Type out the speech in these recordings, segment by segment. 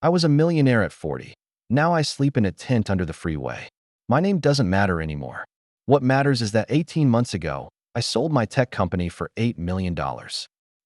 I was a millionaire at 40. Now I sleep in a tent under the freeway. My name doesn't matter anymore. What matters is that 18 months ago, I sold my tech company for $8 million.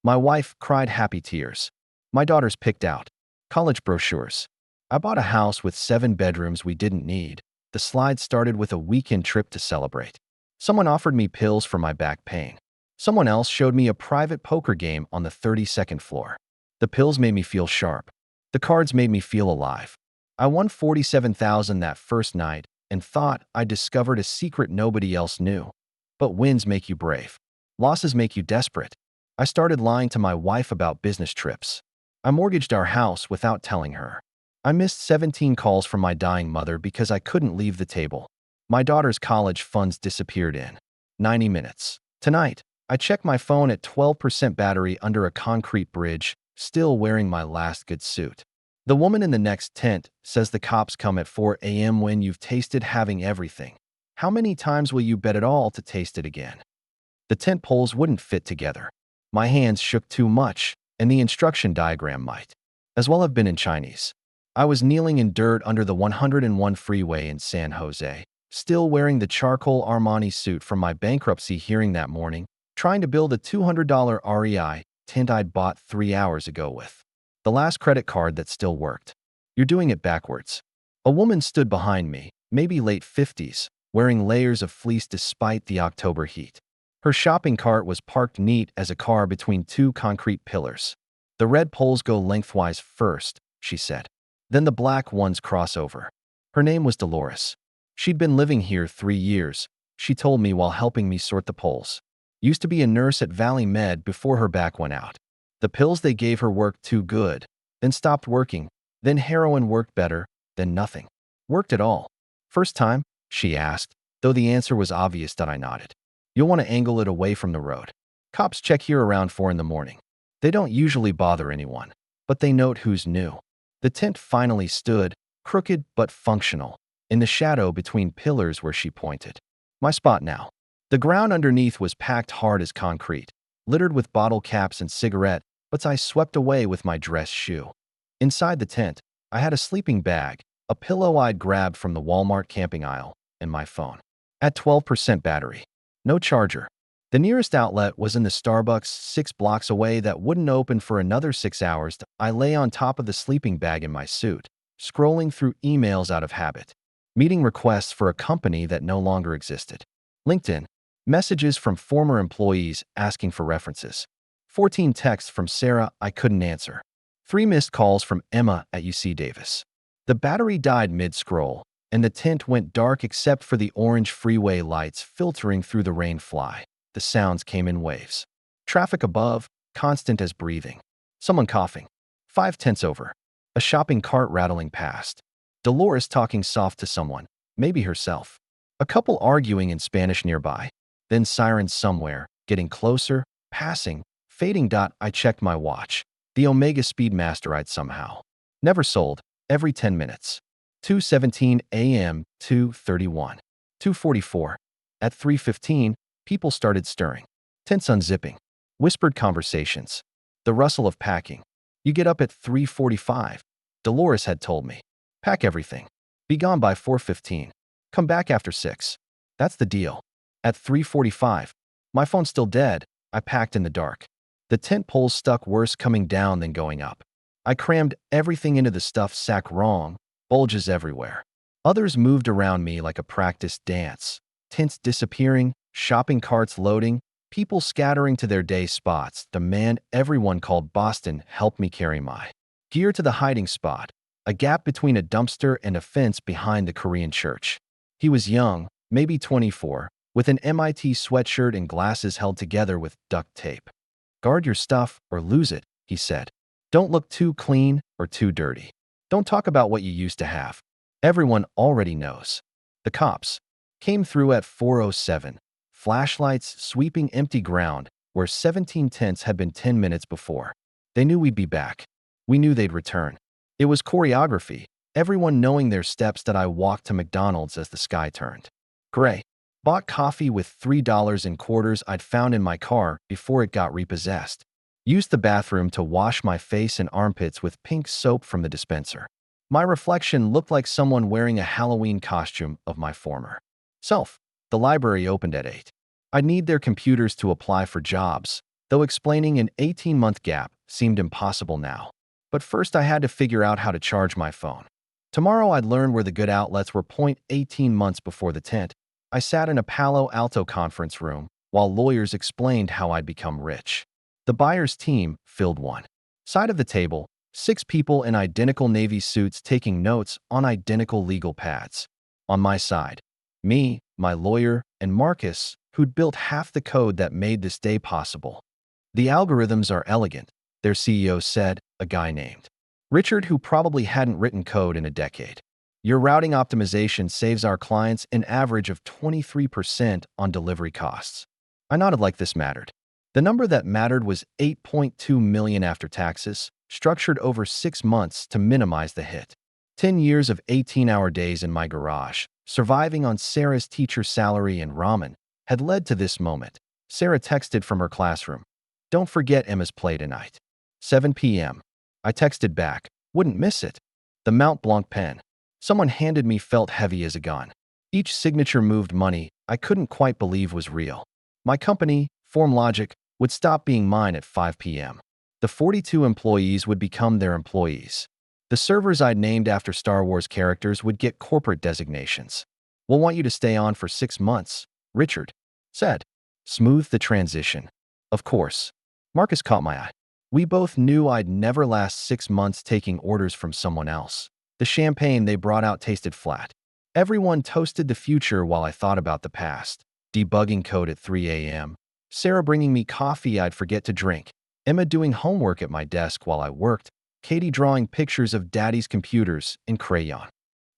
My wife cried happy tears. My daughters picked out college brochures. I bought a house with 7 bedrooms we didn't need. The slide started with a weekend trip to celebrate. Someone offered me pills for my back pain. Someone else showed me a private poker game on the 32nd floor. The pills made me feel sharp. The cards made me feel alive. I won $47,000 that first night and thought I discovered a secret nobody else knew. But wins make you brave. Losses make you desperate. I started lying to my wife about business trips. I mortgaged our house without telling her. I missed 17 calls from my dying mother because I couldn't leave the table. My daughter's college funds disappeared in 90 minutes. Tonight, I check my phone at 12% battery under a concrete bridge, still wearing my last good suit. The woman in the next tent says the cops come at 4 a.m. when you've tasted having everything. How many times will you bet it all to taste it again? The tent poles wouldn't fit together. My hands shook too much, and the instruction diagram might as well have been in Chinese. I was kneeling in dirt under the 101 freeway in San Jose, still wearing the charcoal Armani suit from my bankruptcy hearing that morning, trying to build a $200 REI tent I'd bought 3 hours ago with the last credit card that still worked. You're doing it backwards. A woman stood behind me, maybe late 50s, wearing layers of fleece despite the October heat. Her shopping cart was parked neat as a car between 2 concrete pillars. The red poles go lengthwise first, she said. Then the black ones cross over. Her name was Dolores. She'd been living here 3 years, she told me while helping me sort the poles. Used to be a nurse at Valley Med before her back went out. The pills they gave her worked too good, then stopped working, then heroin worked better, then nothing. Worked at all. First time? She asked, though the answer was obvious that I nodded. You'll want to angle it away from the road. Cops check here around 4 in the morning. They don't usually bother anyone, but they note who's new. The tent finally stood, crooked but functional, in the shadow between pillars where she pointed. My spot now. The ground underneath was packed hard as concrete, littered with bottle caps and cigarette butts I swept away with my dress shoe. Inside the tent, I had a sleeping bag, a pillow I'd grabbed from the Walmart camping aisle, and my phone. At 12% battery. No charger. The nearest outlet was in the Starbucks 6 blocks away that wouldn't open for another 6 hours. I lay on top of the sleeping bag in my suit, scrolling through emails out of habit. Meeting requests for a company that no longer existed. LinkedIn. Messages from former employees asking for references. 14 texts from Sarah I couldn't answer. 3 missed calls from Emma at UC Davis. The battery died mid-scroll, and the tent went dark except for the orange freeway lights filtering through the rain fly. The sounds came in waves. Traffic above, constant as breathing. Someone coughing. 5 tents over. A shopping cart rattling past. Dolores talking soft to someone, maybe herself. A couple arguing in Spanish nearby. Then sirens somewhere, getting closer, passing, fading. I checked my watch. The Omega Speedmaster I'd somehow never sold, every 10 minutes. 2:17 a.m., 2:31. 2:44. At 3:15, people started stirring. Tents unzipping. Whispered conversations. The rustle of packing. You get up at 3:45. Dolores had told me. Pack everything. Be gone by 4:15. Come back after 6. That's the deal. At 3:45, my phone's still dead. I packed in the dark. The tent poles stuck worse coming down than going up. I crammed everything into the stuffed sack wrong, bulges everywhere. Others moved around me like a practice dance. Tents disappearing, shopping carts loading, people scattering to their day spots. The man everyone called Boston helped me carry my gear to the hiding spot, a gap between a dumpster and a fence behind the Korean church. He was young, maybe 24, with an MIT sweatshirt and glasses held together with duct tape. Guard your stuff or lose it, he said. Don't look too clean or too dirty. Don't talk about what you used to have. Everyone already knows. The cops came through at 4:07, flashlights sweeping empty ground where 17 tents had been 10 minutes before. They knew we'd be back. We knew they'd return. It was choreography, everyone knowing their steps. That I walked to McDonald's as the sky turned gray. Bought coffee with $3 in quarters I'd found in my car before it got repossessed. Used the bathroom to wash my face and armpits with pink soap from the dispenser. My reflection looked like someone wearing a Halloween costume of my former self. The library opened at 8. I'd need their computers to apply for jobs, though explaining an 18-month gap seemed impossible now. But first I had to figure out how to charge my phone. Tomorrow I'd learn where the good outlets were. 18 months before the tent, I sat in a Palo Alto conference room while lawyers explained how I'd become rich. The buyer's team filled one side of the table, 6 people in identical Navy suits taking notes on identical legal pads. On my side, me, my lawyer, and Marcus, who'd built half the code that made this day possible. The algorithms are elegant, their CEO said, a guy named Richard who probably hadn't written code in a decade. Your routing optimization saves our clients an average of 23% on delivery costs. I nodded like this mattered. The number that mattered was 8.2 million after taxes, structured over 6 months to minimize the hit. 10 years of 18-hour days in my garage, surviving on Sarah's teacher salary and ramen, had led to this moment. Sarah texted from her classroom. Don't forget Emma's play tonight. 7 p.m. I texted back. Wouldn't miss it. The Mont Blanc pen someone handed me felt heavy as a gun. Each signature moved money I couldn't quite believe was real. My company, FormLogic, would stop being mine at 5 p.m. The 42 employees would become their employees. The servers I'd named after Star Wars characters would get corporate designations. We'll want you to stay on for 6 months, Richard said. Smooth the transition. Of course. Marcus caught my eye. We both knew I'd never last 6 months taking orders from someone else. The champagne they brought out tasted flat. Everyone toasted the future while I thought about the past. Debugging code at 3 a.m. Sarah bringing me coffee I'd forget to drink. Emma doing homework at my desk while I worked. Katie drawing pictures of Daddy's computers in crayon.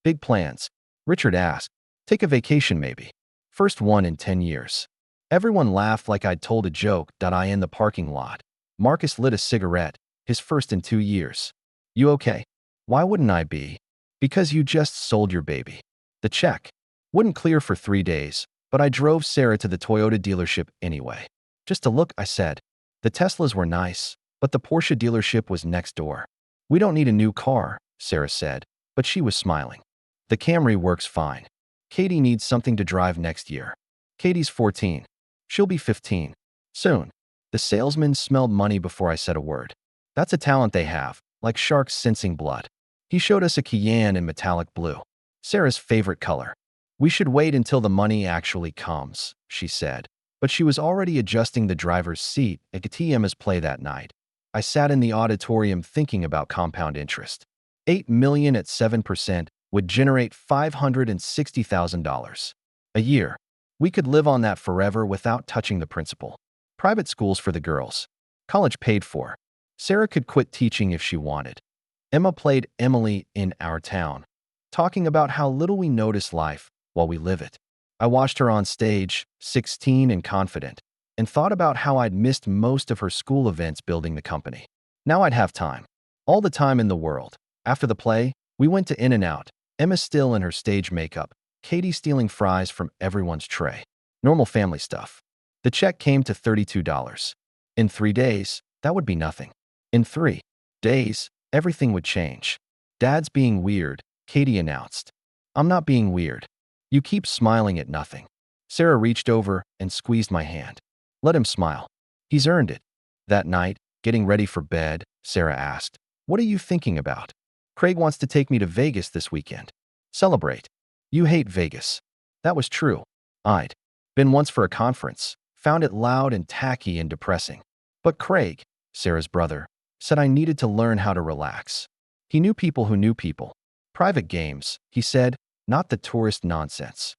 Big plans. Richard asked. Take a vacation maybe. First one in 10 years. Everyone laughed like I'd told a joke. I in the parking lot. Marcus lit a cigarette, his first in 2 years. You okay? Why wouldn't I be? Because you just sold your baby. The check wouldn't clear for 3 days, but I drove Sarah to the Toyota dealership anyway. Just to look, I said. The Teslas were nice, but the Porsche dealership was next door. We don't need a new car, Sarah said, but she was smiling. The Camry works fine. Katie needs something to drive next year. Katie's 14. She'll be 15. Soon. The salesman smelled money before I said a word. That's a talent they have, like sharks sensing blood. He showed us a Cayenne in metallic blue. Sarah's favorite color. We should wait until the money actually comes, she said. But she was already adjusting the driver's seat at Emma's play that night. I sat in the auditorium thinking about compound interest. 8 million at 7% would generate $560,000 a year. We could live on that forever without touching the principal. Private schools for the girls. College paid for. Sarah could quit teaching if she wanted. Emma played Emily in Our Town, talking about how little we notice life while we live it. I watched her on stage, 16 and confident, and thought about how I'd missed most of her school events building the company. Now I'd have time. All the time in the world. After the play, we went to In-N-Out. Emma still in her stage makeup, Katie stealing fries from everyone's tray. Normal family stuff. The check came to $32. In 3 days, that would be nothing. In 3 days, everything would change. Dad's being weird, Katie announced. I'm not being weird. You keep smiling at nothing. Sarah reached over and squeezed my hand. Let him smile. He's earned it. That night, getting ready for bed, Sarah asked, what are you thinking about? Craig wants to take me to Vegas this weekend. Celebrate. You hate Vegas. That was true. I'd been once for a conference, found it loud and tacky and depressing. But Craig, Sarah's brother, said I needed to learn how to relax. He knew people who knew people. Private games, he said, not the tourist nonsense.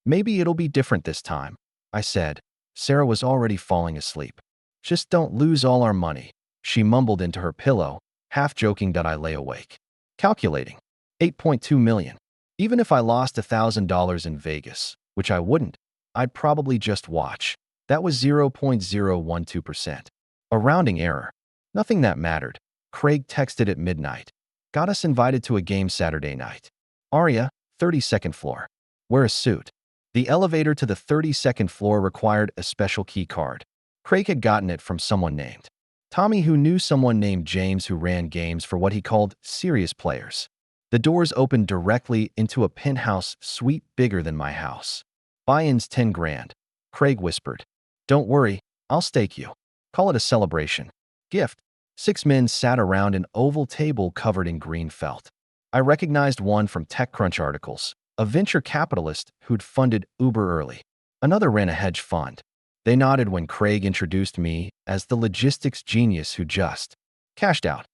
Maybe it'll be different this time, I said. Sarah was already falling asleep. Just don't lose all our money, she mumbled into her pillow, half joking that I lay awake. Calculating. 8.2 million. Even if I lost $1,000 in Vegas, which I wouldn't, I'd probably just watch. That was 0.012%. A rounding error. Nothing that mattered. Craig texted at midnight. Got us invited to a game Saturday night. Aria, 32nd floor. Wear a suit. The elevator to the 32nd floor required a special key card. Craig had gotten it from someone named Tommy, who knew someone named James who ran games for what he called serious players. The doors opened directly into a penthouse suite bigger than my house. Buy-ins 10 grand. Craig whispered. Don't worry, I'll stake you. Call it a celebration. Gift. 6 men sat around an oval table covered in green felt. I recognized one from TechCrunch articles, a venture capitalist who'd funded Uber early. Another ran a hedge fund. They nodded when Craig introduced me as the logistics genius who just cashed out.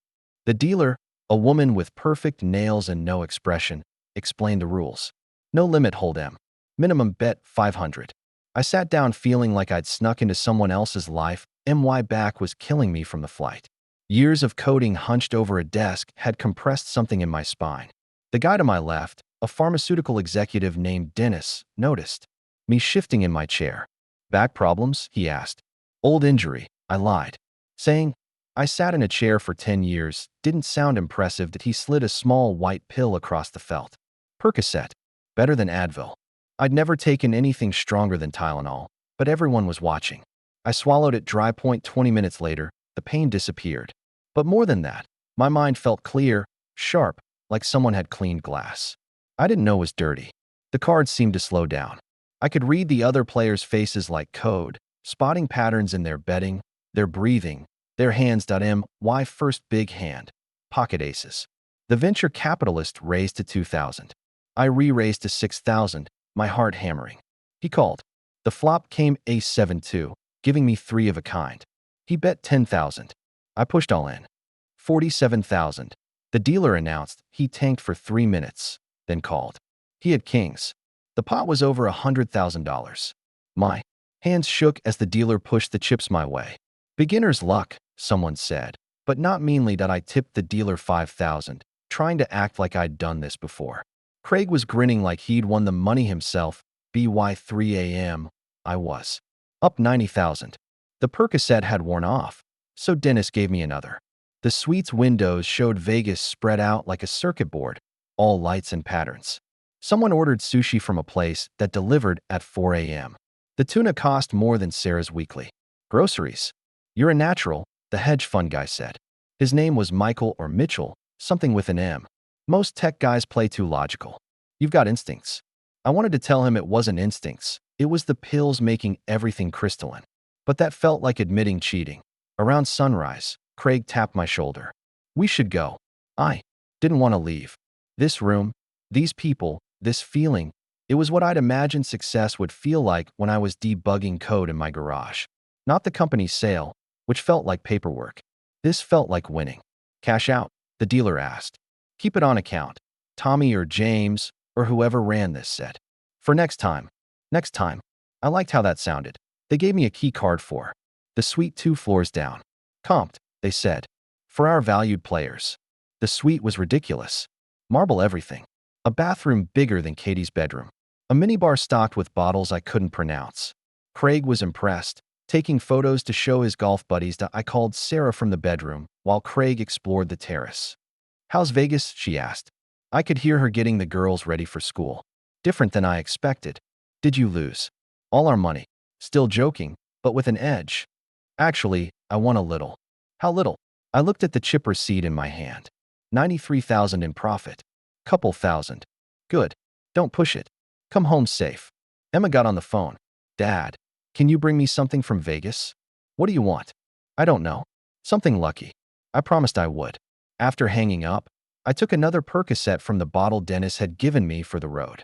The dealer, a woman with perfect nails and no expression, explained the rules. No limit hold'em. Minimum bet 500. I sat down feeling like I'd snuck into someone else's life. My back was killing me from the flight. Years of coding hunched over a desk had compressed something in my spine. The guy to my left, a pharmaceutical executive named Dennis, noticed me shifting in my chair. Back problems? He asked. Old injury, I lied, saying I sat in a chair for 10 years. Didn't sound impressive that he slid a small white pill across the felt. Percocet. Better than Advil. I'd never taken anything stronger than Tylenol, but everyone was watching. I swallowed it dry. 20 minutes later, the pain disappeared. But more than that, my mind felt clear, sharp, like someone had cleaned glass. I didn't know it was dirty. The cards seemed to slow down. I could read the other players' faces like code, spotting patterns in their betting, their breathing, their hands. My first big hand. Pocket aces. The venture capitalist raised to 2,000. I re-raised to 6,000, my heart hammering. He called. The flop came ace 7-2, giving me 3 of a kind. He bet 10,000. I pushed all in. 47,000. The dealer announced he tanked for 3 minutes, then called. He had kings. The pot was over $100,000. My hands shook as the dealer pushed the chips my way. Beginner's luck, someone said, but not meanly. That I tipped the dealer 5,000, trying to act like I'd done this before. Craig was grinning like he'd won the money himself. By 3 a.m., I was up 90,000. The Percocet had worn off, so Dennis gave me another. The suite's windows showed Vegas spread out like a circuit board, all lights and patterns. Someone ordered sushi from a place that delivered at 4 a.m. The tuna cost more than Sarah's weekly groceries. You're a natural, the hedge fund guy said. His name was Michael or Mitchell, something with an M. Most tech guys play too logical. You've got instincts. I wanted to tell him it wasn't instincts. It was the pills making everything crystalline. But that felt like admitting cheating. Around sunrise, Craig tapped my shoulder. We should go. I didn't want to leave. This room, these people, this feeling, it was what I'd imagined success would feel like when I was debugging code in my garage. Not the company's sale, which felt like paperwork. This felt like winning. Cash out, the dealer asked. Keep it on account. Tommy or James or whoever ran this said. For next time. Next time. I liked how that sounded. They gave me a key card for the suite 2 floors down. Comped, they said. For our valued players. The suite was ridiculous. Marble everything. A bathroom bigger than Katie's bedroom. A minibar stocked with bottles I couldn't pronounce. Craig was impressed, taking photos to show his golf buddies. I called Sarah from the bedroom while Craig explored the terrace. How's Vegas? She asked. I could hear her getting the girls ready for school. Different than I expected. Did you lose? All our money. Still joking, but with an edge. Actually, I won a little. How little? I looked at the chip receipt in my hand. 93,000 in profit. Couple thousand. Good. Don't push it. Come home safe. Emma got on the phone. Dad, can you bring me something from Vegas? What do you want? I don't know. Something lucky. I promised I would. After hanging up, I took another Percocet from the bottle Dennis had given me for the road.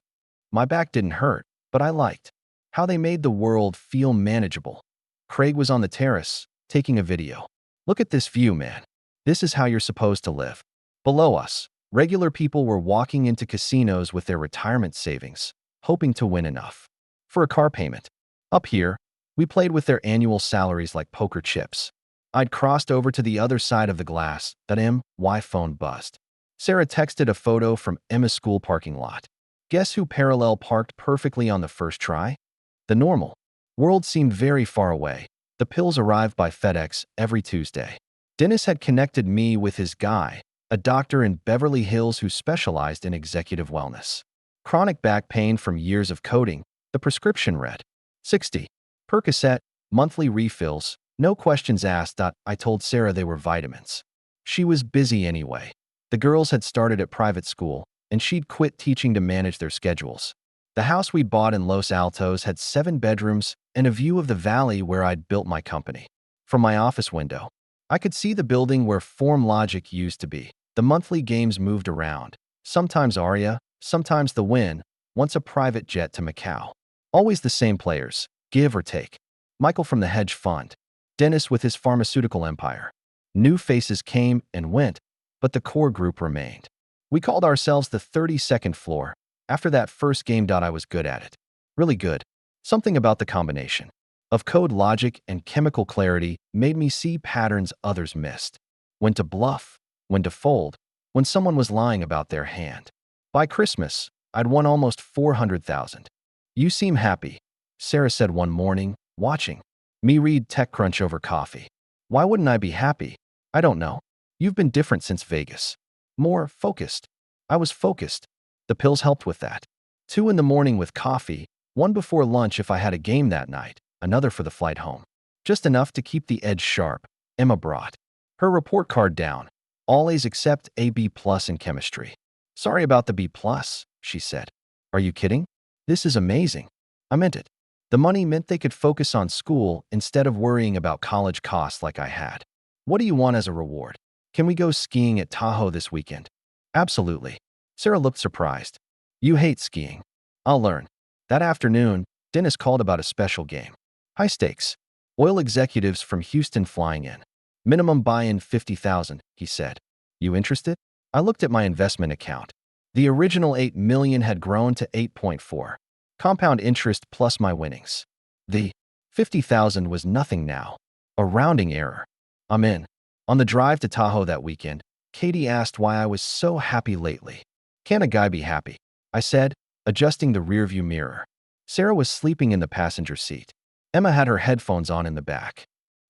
My back didn't hurt, but I liked how they made the world feel manageable. Craig was on the terrace, taking a video. Look at this view, man. This is how you're supposed to live. Below us, regular people were walking into casinos with their retirement savings, hoping to win enough for a car payment. Up here, we played with their annual salaries like poker chips. I'd crossed over to the other side of the glass. My phone buzzed. Sarah texted a photo from Emma's school parking lot. Guess who parallel parked perfectly on the first try? The normal world seemed very far away. The pills arrived by FedEx every Tuesday. Dennis had connected me with his guy, a doctor in Beverly Hills who specialized in executive wellness. Chronic back pain from years of coding, the prescription read 60. Percocet, monthly refills, No questions asked. I told Sarah they were vitamins. She was busy anyway. The girls had started at private school, and she'd quit teaching to manage their schedules. The house we'd bought in Los Altos had 7 bedrooms and a view of the valley where I'd built my company. From my office window, I could see the building where Form Logic used to be. The monthly games moved around. Sometimes Aria, sometimes the Win, once a private jet to Macau. Always the same players, give or take. Michael from the hedge fund, Dennis with his pharmaceutical empire. New faces came and went, but the core group remained. We called ourselves the 32nd floor. After that first game, I was good at it. Really good. Something about the combination of code logic and chemical clarity made me see patterns others missed. When to bluff, when to fold, when someone was lying about their hand. By Christmas, I'd won almost 400,000. You seem happy, Sarah said one morning, watching me read TechCrunch over coffee. Why wouldn't I be happy? I don't know. You've been different since Vegas. More focused. I was focused. The pills helped with that. 2 in the morning with coffee, one before lunch if I had a game that night, another for the flight home. Just enough to keep the edge sharp. Emma brought her report card down. All A's except a B+ in chemistry. Sorry about the B+, she said. Are you kidding? This is amazing. I meant it. The money meant they could focus on school instead of worrying about college costs like I had. What do you want as a reward? Can we go skiing at Tahoe this weekend? Absolutely. Sarah looked surprised. You hate skiing. I'll learn. That afternoon, Dennis called about a special game. High stakes. Oil executives from Houston flying in. Minimum buy-in 50,000, he said. You interested? I looked at my investment account. The original 8 million had grown to 8.4. Compound interest plus my winnings. The 50,000 was nothing now. A rounding error. I'm in. On the drive to Tahoe that weekend, Katie asked why I was so happy lately. Can a guy be happy? I said, adjusting the rearview mirror. Sarah was sleeping in the passenger seat. Emma had her headphones on in the back.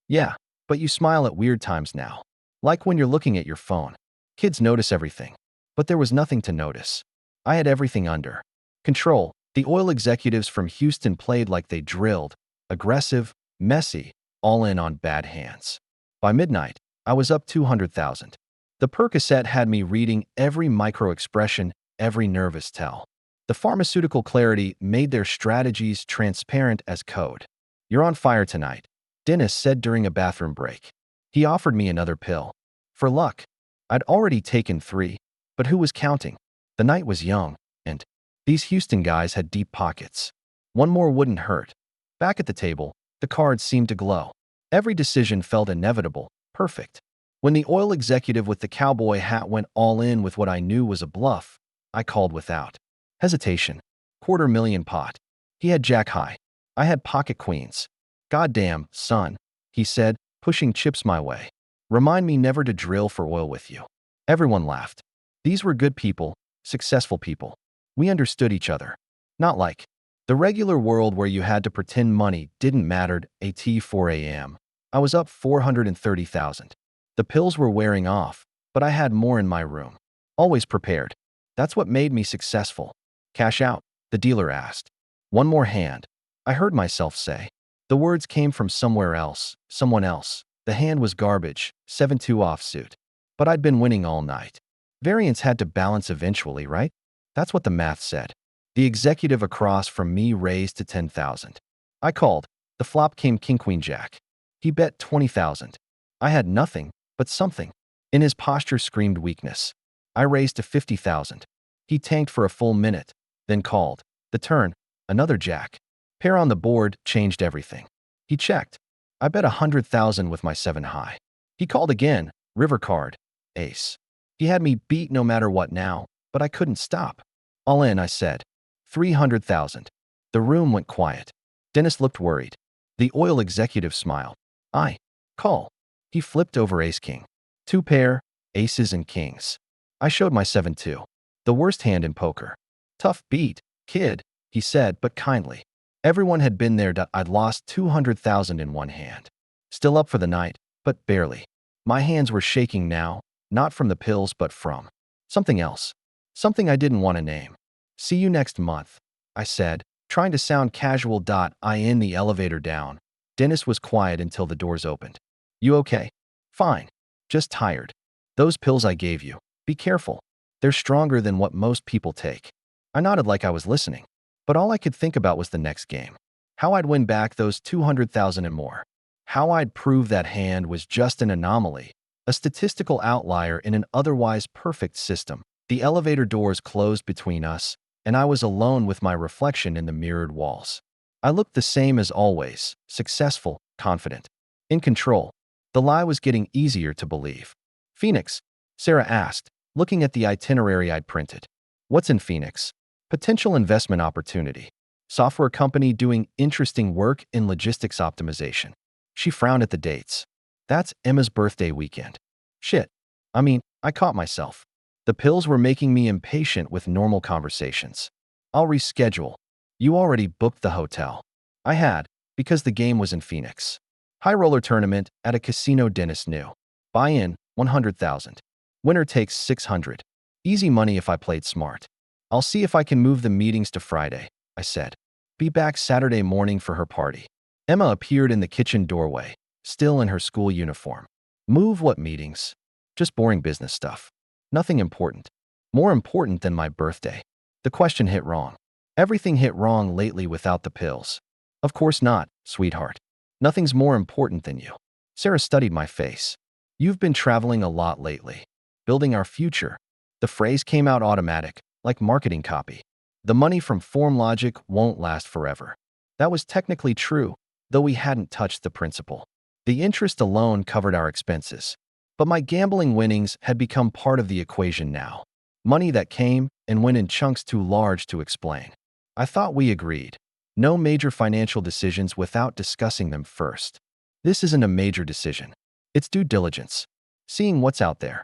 Yeah, but you smile at weird times now. Like when you're looking at your phone. Kids notice everything. But there was nothing to notice. I had everything under control. The oil executives from Houston played like they drilled, aggressive, messy, all in on bad hands. By midnight, I was up 200,000. The Percocet had me reading every micro-expression, every nervous tell. The pharmaceutical clarity made their strategies transparent as code. You're on fire tonight, Dennis said during a bathroom break. He offered me another pill. For luck. I'd already taken 3, but who was counting? The night was young, and these Houston guys had deep pockets. One more wouldn't hurt. Back at the table, the cards seemed to glow. Every decision felt inevitable, perfect. When the oil executive with the cowboy hat went all in with what I knew was a bluff, I called without hesitation. $250,000 pot. He had jack high. I had pocket queens. Goddamn, son, he said, pushing chips my way. Remind me never to drill for oil with you. Everyone laughed. These were good people, successful people. We understood each other. Not like the regular world where you had to pretend money didn't matter. At 4 a.m. I was up 430,000. The pills were wearing off, but I had more in my room. Always prepared. That's what made me successful. Cash out, the dealer asked. One more hand. I heard myself say. The words came from somewhere else, someone else. The hand was garbage, 7-2 offsuit. But I'd been winning all night. Variance had to balance eventually, right? That's what the math said. The executive across from me raised to 10,000. I called. The flop came king queen jack. He bet 20,000. I had nothing, but something. In his posture screamed weakness. I raised to 50,000. He tanked for a full minute, then called. The turn, another jack. Pair on the board changed everything. He checked. I bet 100,000 with my 7 high. He called again, river card, ace. He had me beat no matter what now, but I couldn't stop. All in, I said. 300,000. The room went quiet. Dennis looked worried. The oil executive smiled. I call. He flipped over ace-king. 2 pair, aces and kings. I showed my 7-2. The worst hand in poker. Tough beat, kid, he said, but kindly. Everyone had been there. I'd lost 200,000 in one hand. Still up for the night, but barely. My hands were shaking now, not from the pills but from something else. Something I didn't want to name. See you next month, I said, trying to sound casual. I in the elevator down. Dennis was quiet until the doors opened. You okay? Fine. Just tired. Those pills I gave you. Be careful. They're stronger than what most people take. I nodded like I was listening, but all I could think about was the next game. How I'd win back those 200,000 and more. How I'd prove that hand was just an anomaly, a statistical outlier in an otherwise perfect system. The elevator doors closed between us, and I was alone with my reflection in the mirrored walls. I looked the same as always, successful, confident, in control. The lie was getting easier to believe. Phoenix? Sarah asked, looking at the itinerary I'd printed. What's in Phoenix? Potential investment opportunity. Software company doing interesting work in logistics optimization. She frowned at the dates. That's Emma's birthday weekend. Shit. I caught myself. The pills were making me impatient with normal conversations. I'll reschedule. You already booked the hotel. I had, because the game was in Phoenix. High roller tournament at a casino Dennis knew. Buy-in, 100,000. Winner takes 600. Easy money if I played smart. I'll see if I can move the meetings to Friday, I said. Be back Saturday morning for her party. Emma appeared in the kitchen doorway, still in her school uniform. Move what meetings? Just boring business stuff. Nothing important. More important than my birthday. The question hit wrong. Everything hit wrong lately without the pills. Of course not, sweetheart. Nothing's more important than you. Sarah studied my face. You've been traveling a lot lately. Building our future. The phrase came out automatic, like marketing copy. The money from form logic won't last forever. That was technically true, though we hadn't touched the principal. The interest alone covered our expenses. But my gambling winnings had become part of the equation now. Money that came and went in chunks too large to explain. I thought we agreed. No major financial decisions without discussing them first. This isn't a major decision. It's due diligence. Seeing what's out there.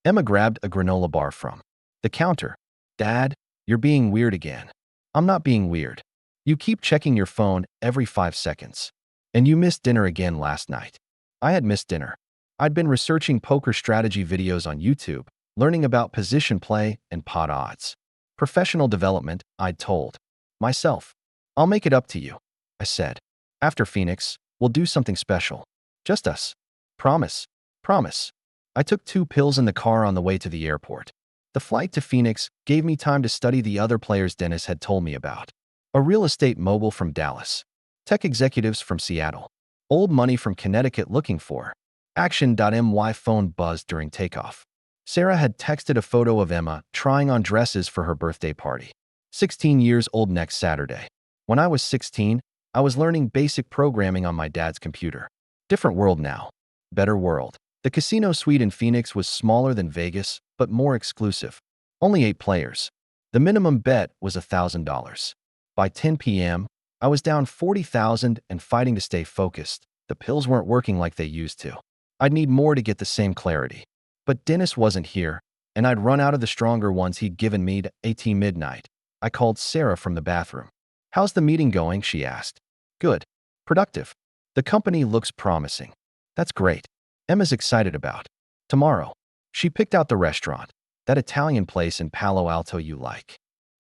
Emma grabbed a granola bar from the counter. Dad, you're being weird again. I'm not being weird. You keep checking your phone every 5 seconds. And you missed dinner again last night. I had missed dinner. I'd been researching poker strategy videos on YouTube, learning about position play and pot odds. Professional development, I'd told myself. I'll make it up to you, I said. After Phoenix, we'll do something special. Just us. Promise. Promise. I took 2 pills in the car on the way to the airport. The flight to Phoenix gave me time to study the other players Dennis had told me about. A real estate mogul from Dallas. Tech executives from Seattle. Old money from Connecticut looking for. Action.my phone buzzed during takeoff. Sarah had texted a photo of Emma trying on dresses for her birthday party. 16 years old next Saturday. When I was 16, I was learning basic programming on my dad's computer. Different world now. Better world. The casino suite in Phoenix was smaller than Vegas, but more exclusive. Only 8 players. The minimum bet was $1,000. By 10 p.m., I was down 40,000 and fighting to stay focused. The pills weren't working like they used to. I'd need more to get the same clarity. But Dennis wasn't here, and I'd run out of the stronger ones he'd given me at midnight. I called Sarah from the bathroom. How's the meeting going? She asked. Good. Productive. The company looks promising. That's great. Emma's excited about tomorrow. She picked out the restaurant, that Italian place in Palo Alto you like.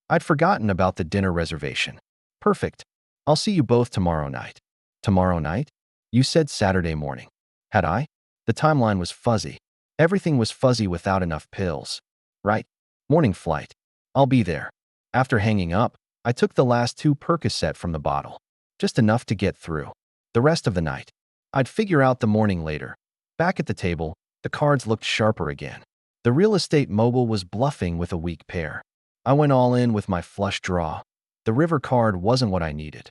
I'd forgotten about the dinner reservation. Perfect. I'll see you both tomorrow night. Tomorrow night? You said Saturday morning. Had I? The timeline was fuzzy. Everything was fuzzy without enough pills. Right. Morning flight. I'll be there. After hanging up, I took the last 2 Percocet from the bottle. Just enough to get through. The rest of the night. I'd figure out the morning later. Back at the table, the cards looked sharper again. The real estate mogul was bluffing with a weak pair. I went all in with my flush draw. The river card wasn't what I needed.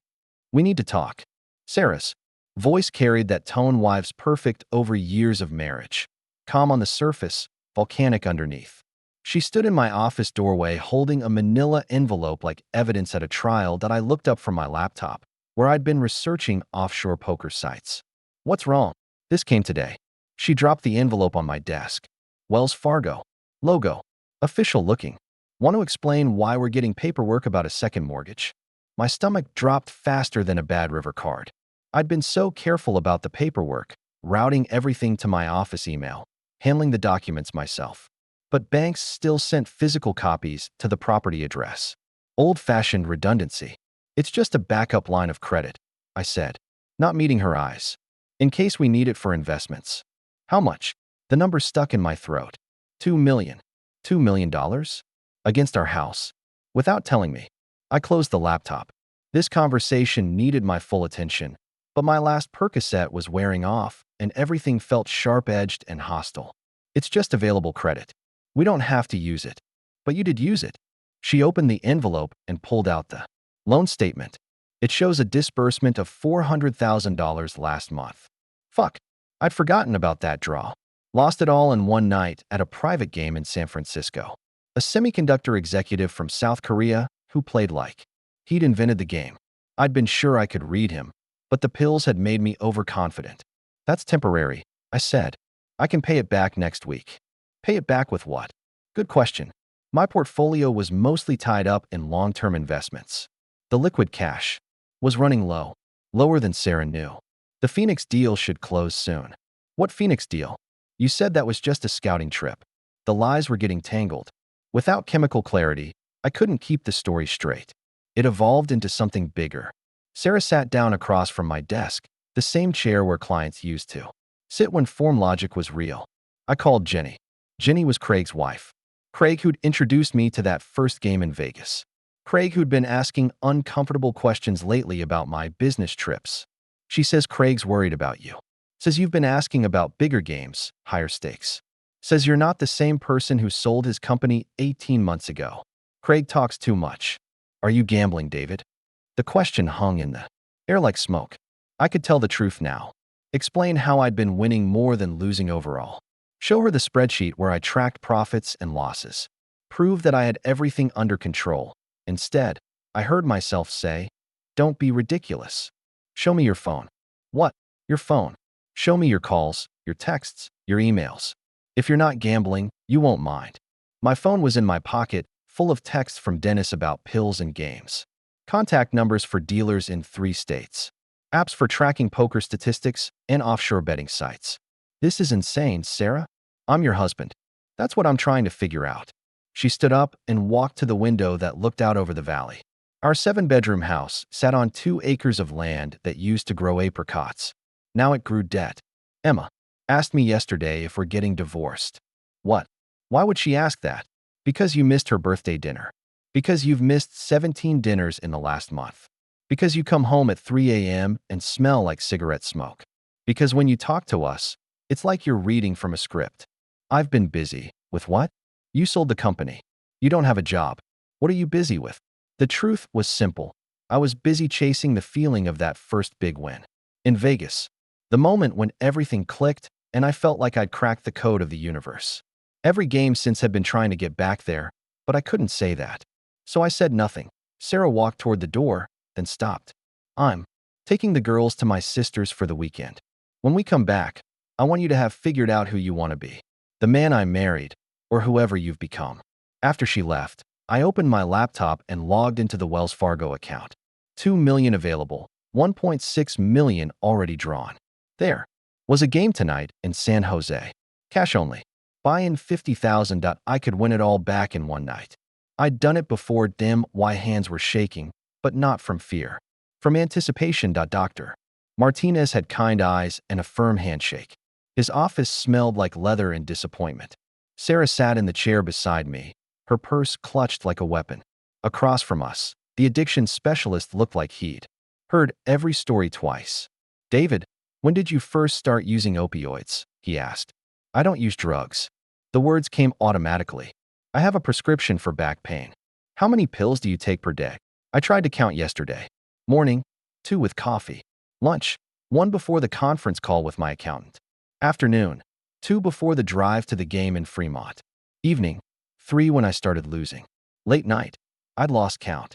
We need to talk. Sarah's voice carried that tone wives perfect over years of marriage. Calm on the surface, volcanic underneath. She stood in my office doorway holding a manila envelope like evidence at a trial that I looked up from my laptop, where I'd been researching offshore poker sites. What's wrong? This came today. She dropped the envelope on my desk. Wells Fargo. Logo. Official looking. Want to explain why we're getting paperwork about a second mortgage? My stomach dropped faster than a bad river card. I'd been so careful about the paperwork, routing everything to my office email, handling the documents myself. But banks still sent physical copies to the property address. Old-fashioned redundancy. It's just a backup line of credit, I said. not meeting her eyes. In case we need it for investments. How much? The number stuck in my throat. 2 million. $2 million? Against our house. Without telling me. I closed the laptop. This conversation needed my full attention, but my last Percocet was wearing off, and everything felt sharp-edged and hostile. It's just available credit. We don't have to use it. But you did use it. She opened the envelope and pulled out the loan statement. It shows a disbursement of $400,000 last month. Fuck. I'd forgotten about that draw. Lost it all in one night at a private game in San Francisco. A semiconductor executive from South Korea who played like he'd invented the game. I'd been sure I could read him, but the pills had made me overconfident. That's temporary, I said. I can pay it back next week. Pay it back with what? Good question. My portfolio was mostly tied up in long-term investments. The liquid cash was running low, lower than Sarah knew. The Phoenix deal should close soon. What Phoenix deal? You said that was just a scouting trip. The lies were getting tangled. Without chemical clarity, I couldn't keep the story straight. It evolved into something bigger. Sarah sat down across from my desk, the same chair where clients used to sit when form logic was real. I called Jenny. Jenny was Craig's wife. Craig who'd introduced me to that first game in Vegas. Craig who'd been asking uncomfortable questions lately about my business trips. She says Craig's worried about you. Says you've been asking about bigger games, higher stakes. Says you're not the same person who sold his company 18 months ago. Craig talks too much. Are you gambling, David? The question hung in the air like smoke. I could tell the truth now. Explain how I'd been winning more than losing overall. Show her the spreadsheet where I tracked profits and losses. Prove that I had everything under control. Instead, I heard myself say, "Don't be ridiculous. Show me your phone." What? Your phone? Show me your calls, your texts, your emails. If you're not gambling, you won't mind. My phone was in my pocket, full of texts from Dennis about pills and games. Contact numbers for dealers in 3 states. Apps for tracking poker statistics and offshore betting sites. This is insane, Sarah. I'm your husband. That's what I'm trying to figure out. She stood up and walked to the window that looked out over the valley. Our 7-bedroom house sat on 2 acres of land that used to grow apricots. Now it grew debt. Emma asked me yesterday if we're getting divorced. What? Why would she ask that? Because you missed her birthday dinner. Because you've missed 17 dinners in the last month. Because you come home at 3 a.m. and smell like cigarette smoke. Because when you talk to us, it's like you're reading from a script. I've been busy. With what? You sold the company. You don't have a job. What are you busy with? The truth was simple. I was busy chasing the feeling of that first big win. In Vegas. The moment when everything clicked and I felt like I'd cracked the code of the universe. Every game since had been trying to get back there, but I couldn't say that. So I said nothing. Sarah walked toward the door, then stopped. I'm taking the girls to my sister's for the weekend. When we come back, I want you to have figured out who you want to be. The man I married, or whoever you've become. After she left, I opened my laptop and logged into the Wells Fargo account. 2 million available, 1.6 million already drawn. There was a game tonight in San Jose. Cash only. Buy in 50,000. I could win it all back in one night. I'd done it before. Why hands were shaking, but not from fear. From anticipation. Dr. Martinez had kind eyes and a firm handshake. His office smelled like leather and disappointment. Sarah sat in the chair beside me, her purse clutched like a weapon. Across from us, the addiction specialist looked like he'd heard every story twice. David, when did you first start using opioids? He asked. I don't use drugs. The words came automatically. I have a prescription for back pain. How many pills do you take per day? I tried to count yesterday. Morning, 2 with coffee. Lunch, 1 before the conference call with my accountant. Afternoon, 2 before the drive to the game in Fremont. Evening, 3 when I started losing. Late night, I'd lost count.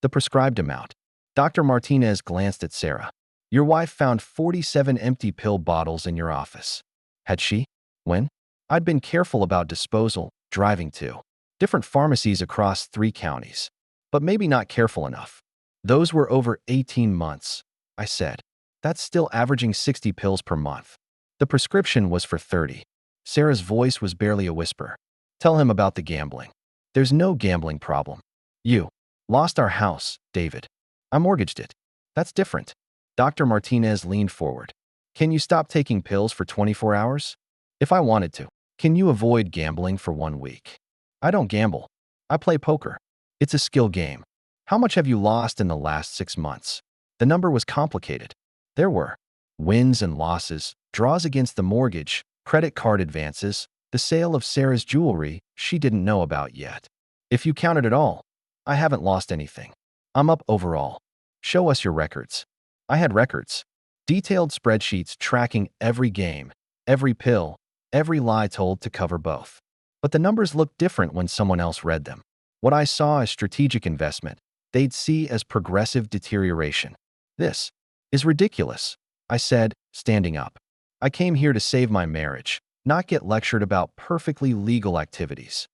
The prescribed amount. Dr. Martinez glanced at Sarah. Your wife found 47 empty pill bottles in your office. Had she? When? I'd been careful about disposal, driving to different pharmacies across 3 counties. But maybe not careful enough. Those were over 18 months, I said. That's still averaging 60 pills per month. The prescription was for 30. Sarah's voice was barely a whisper. Tell him about the gambling. There's no gambling problem. You lost our house, David. I mortgaged it. That's different. Dr. Martinez leaned forward. Can you stop taking pills for 24 hours? If I wanted to. Can you avoid gambling for 1 week? I don't gamble. I play poker. It's a skill game. How much have you lost in the last 6 months? The number was complicated. There were wins and losses, draws against the mortgage, credit card advances, the sale of Sarah's jewelry she didn't know about yet. If you counted it all, I haven't lost anything. I'm up overall. Show us your records. I had records. Detailed spreadsheets tracking every game, every pill, every lie told to cover both. But the numbers looked different when someone else read them. What I saw as strategic investment, they'd see as progressive deterioration. This is ridiculous, I said, standing up. I came here to save my marriage, not get lectured about perfectly legal activities.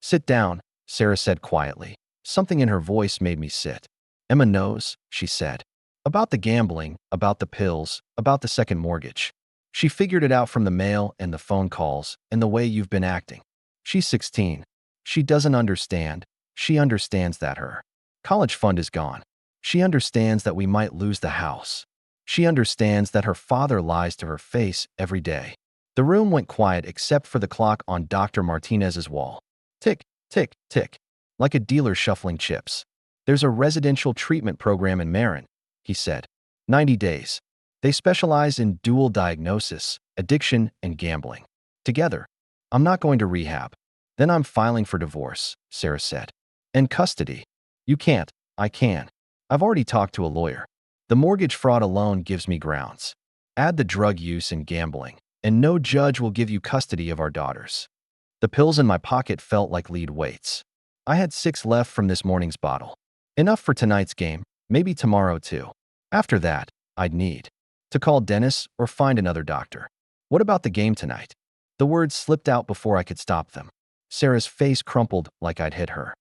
Sit down, Sarah said quietly. Something in her voice made me sit. Emma knows, she said. About the gambling, about the pills, about the second mortgage. She figured it out from the mail and the phone calls and the way you've been acting. She's 16. She doesn't understand. She understands that her college fund is gone. She understands that we might lose the house. She understands that her father lies to her face every day. The room went quiet except for the clock on Dr. Martinez's wall. Tick, tick, tick, like a dealer shuffling chips. There's a residential treatment program in Marin, he said. 90 days. They specialize in dual diagnosis, addiction, and gambling. Together. I'm not going to rehab. Then I'm filing for divorce, Sarah said. And custody. You can't. I can. I've already talked to a lawyer. The mortgage fraud alone gives me grounds. Add the drug use and gambling, and no judge will give you custody of our daughters. The pills in my pocket felt like lead weights. I had 6 left from this morning's bottle. Enough for tonight's game, maybe tomorrow too. After that, I'd need to call Dennis or find another doctor. What about the game tonight? The words slipped out before I could stop them. Sarah's face crumpled like I'd hit her.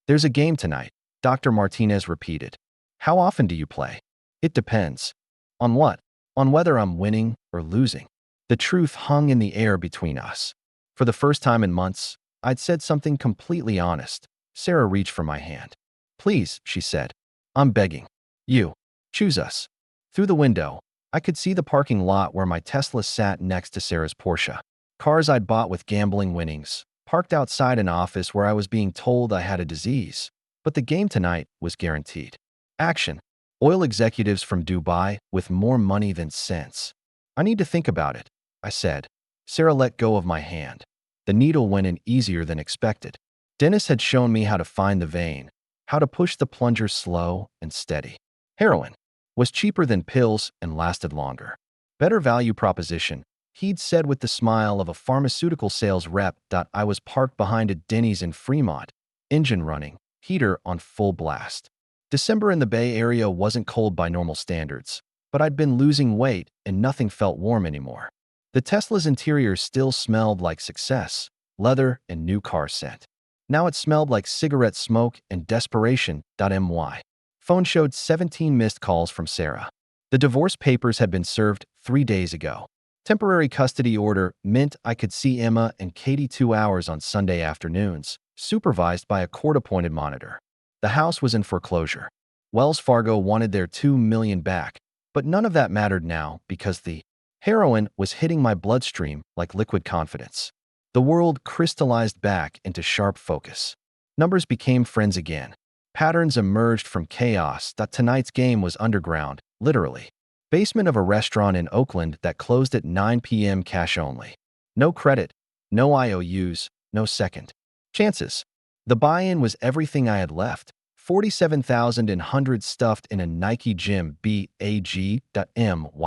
There's a game tonight, Dr. Martinez repeated. How often do you play? It depends. On what? On whether I'm winning or losing. The truth hung in the air between us. For the first time in months, I'd said something completely honest. Sarah reached for my hand. Please, she said. I'm begging. You. Choose us. Through the window, I could see the parking lot where my Tesla sat next to Sarah's Porsche. Cars I'd bought with gambling winnings, parked outside an office where I was being told I had a disease. But the game tonight was guaranteed. Action. Oil executives from Dubai with more money than sense. I need to think about it, I said. Sarah let go of my hand. The needle went in easier than expected. Dennis had shown me how to find the vein, how to push the plunger slow and steady. Heroin was cheaper than pills and lasted longer. Better value proposition, he'd said with the smile of a pharmaceutical sales rep. I was parked behind a Denny's in Fremont, engine running, heater on full blast. December in the Bay Area wasn't cold by normal standards, but I'd been losing weight and nothing felt warm anymore. The Tesla's interior still smelled like success, leather, and new car scent. Now it smelled like cigarette smoke and desperation. My phone showed 17 missed calls from Sarah. The divorce papers had been served 3 days ago. Temporary custody order meant I could see Emma and Katie 2 hours on Sunday afternoons, supervised by a court-appointed monitor. The house was in foreclosure. Wells Fargo wanted their $2 million back, but none of that mattered now because the heroin was hitting my bloodstream like liquid confidence. The world crystallized back into sharp focus. Numbers became friends again. Patterns emerged from chaos. Tonight's game was underground, literally. Basement of a restaurant in Oakland that closed at 9 p.m. cash only. No credit, no IOUs, no second chances. The buy-in was everything I had left. 47,000 in hundreds stuffed in a Nike gym BAG.my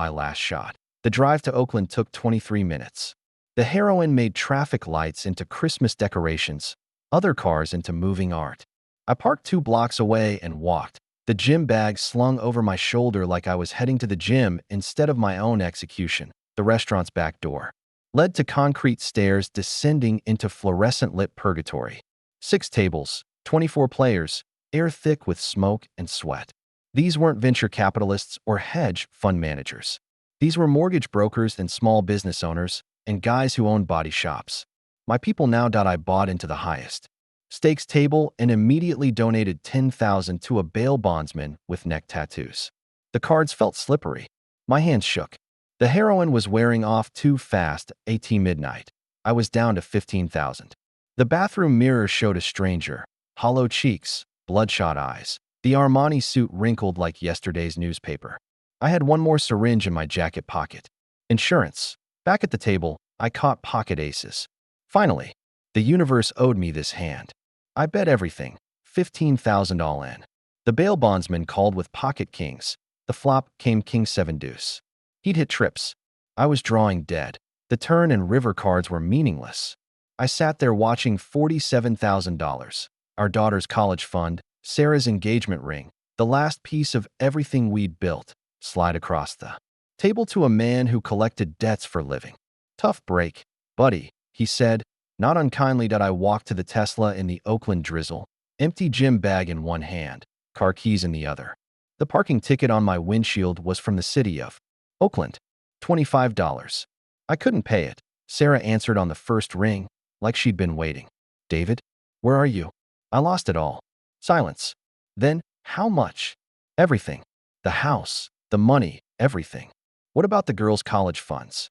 last shot. The drive to Oakland took 23 minutes. The heroin made traffic lights into Christmas decorations, other cars into moving art. I parked 2 blocks away and walked, the gym bag slung over my shoulder like I was heading to the gym instead of my own execution. The restaurant's back door led to concrete stairs descending into fluorescent-lit purgatory. 6 tables, 24 players, air thick with smoke and sweat. These weren't venture capitalists or hedge fund managers. These were mortgage brokers and small business owners and guys who owned body shops. My people now. I bought into the highest stakes table and immediately donated $10,000 to a bail bondsman with neck tattoos. The cards felt slippery. My hands shook. The heroin was wearing off too fast. At midnight, I was down to 15,000. The bathroom mirror showed a stranger. Hollow cheeks, bloodshot eyes. The Armani suit wrinkled like yesterday's newspaper. I had one more syringe in my jacket pocket. Insurance. Back at the table, I caught pocket aces. Finally, the universe owed me this hand. I bet everything. 15,000 all in. The bail bondsman called with pocket kings. The flop came king 7 deuce. He'd hit trips. I was drawing dead. The turn and river cards were meaningless. I sat there watching $47,000. Our daughter's college fund, Sarah's engagement ring, the last piece of everything we'd built, slide across the table to a man who collected debts for a living. Tough break, buddy, he said. Not unkindly did I walk to the Tesla in the Oakland drizzle, empty gym bag in one hand, car keys in the other. The parking ticket on my windshield was from the city of Oakland. $25. I couldn't pay it. Sarah answered on the first ring, like she'd been waiting. David, where are you? I lost it all. Silence. Then, how much? Everything. The house, the money, everything. What about the girls' college funds?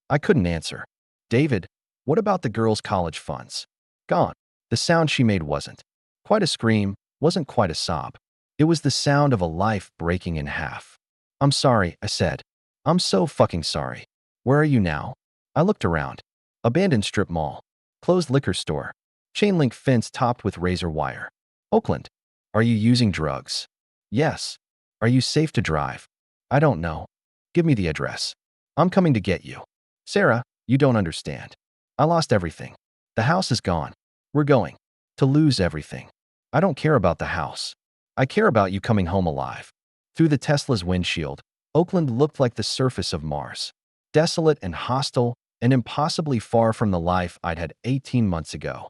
I couldn't answer. David, what about the girls' college funds? Gone. The sound she made wasn't quite a scream, wasn't quite a sob. It was the sound of a life breaking in half. I'm sorry, I said. I'm so fucking sorry. Where are you now? I looked around. Abandoned strip mall. Closed liquor store. Chain link fence topped with razor wire. Oakland. Are you using drugs? Yes. Are you safe to drive? I don't know. Give me the address. I'm coming to get you. Sarah, you don't understand. I lost everything. The house is gone. We're going to lose everything. I don't care about the house. I care about you coming home alive. Through the Tesla's windshield, Oakland looked like the surface of Mars. Desolate and hostile and impossibly far from the life I'd had 18 months ago.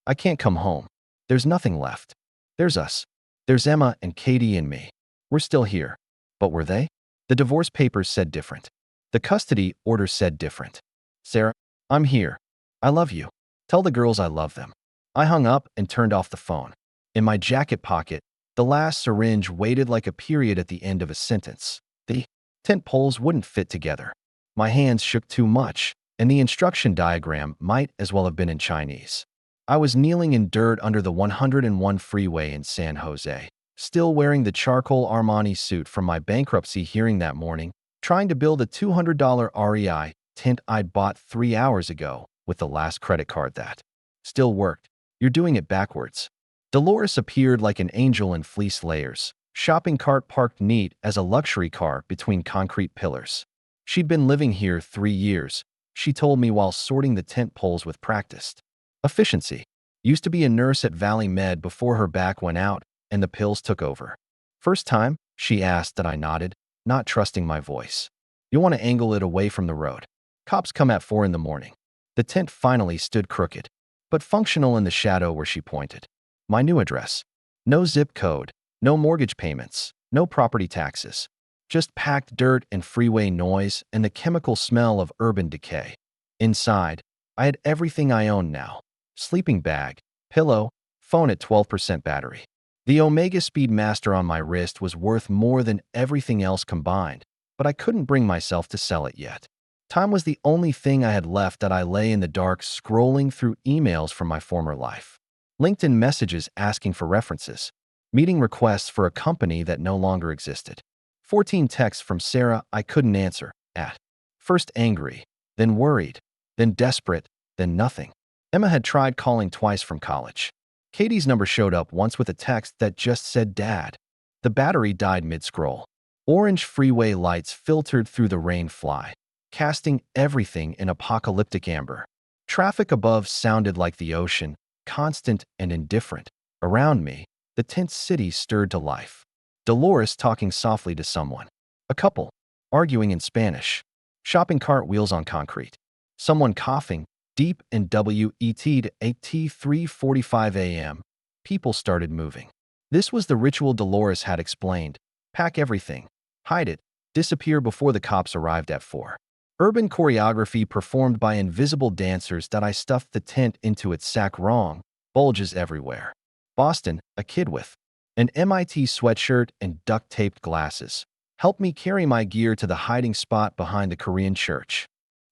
I can't come home. There's nothing left. There's us. There's Emma and Katie and me. We're still here. But were they? The divorce papers said different. The custody order said different. Sarah, I'm here. I love you. Tell the girls I love them. I hung up and turned off the phone. In my jacket pocket, the last syringe waited like a period at the end of a sentence. The tent poles wouldn't fit together. My hands shook too much, and the instruction diagram might as well have been in Chinese. I was kneeling in dirt under the 101 freeway in San Jose, still wearing the charcoal Armani suit from my bankruptcy hearing that morning, trying to build a $200 REI tent I'd bought 3 hours ago with the last credit card that still worked. You're doing it backwards. Dolores appeared like an angel in fleece layers, shopping cart parked neat as a luxury car between concrete pillars. She'd been living here 3 years, she told me while sorting the tent poles with practiced efficiency. Used to be a nurse at Valley Med before her back went out and the pills took over. First time? She asked, and I nodded, not trusting my voice. You want to angle it away from the road. Cops come at 4 in the morning. The tent finally stood crooked, but functional in the shadow where she pointed. My new address. No zip code, no mortgage payments, no property taxes. Just packed dirt and freeway noise and the chemical smell of urban decay. Inside, I had everything I own now. Sleeping bag, pillow, phone at 12% battery. The Omega Speedmaster on my wrist was worth more than everything else combined, but I couldn't bring myself to sell it yet. Time was the only thing I had left that I lay in the dark scrolling through emails from my former life. LinkedIn messages asking for references. Meeting requests for a company that no longer existed. 14 texts from Sarah I couldn't answer, at first angry, then worried, then desperate, then nothing. Emma had tried calling twice from college. Katie's number showed up once with a text that just said Dad. The battery died mid-scroll. Orange freeway lights filtered through the rain fly, casting everything in apocalyptic amber. Traffic above sounded like the ocean, constant and indifferent. Around me, the tense city stirred to life. Dolores talking softly to someone. A couple, arguing in Spanish. Shopping cart wheels on concrete. Someone coughing, deep in WET at 3:45 a.m. People started moving. This was the ritual Dolores had explained. Pack everything. Hide it. Disappear before the cops arrived at 4. Urban choreography performed by invisible dancers that I stuffed the tent into its sack wrong. Bulges everywhere. Boston, a kid with an MIT sweatshirt and duct-taped glasses. Help me carry my gear to the hiding spot behind the Korean church.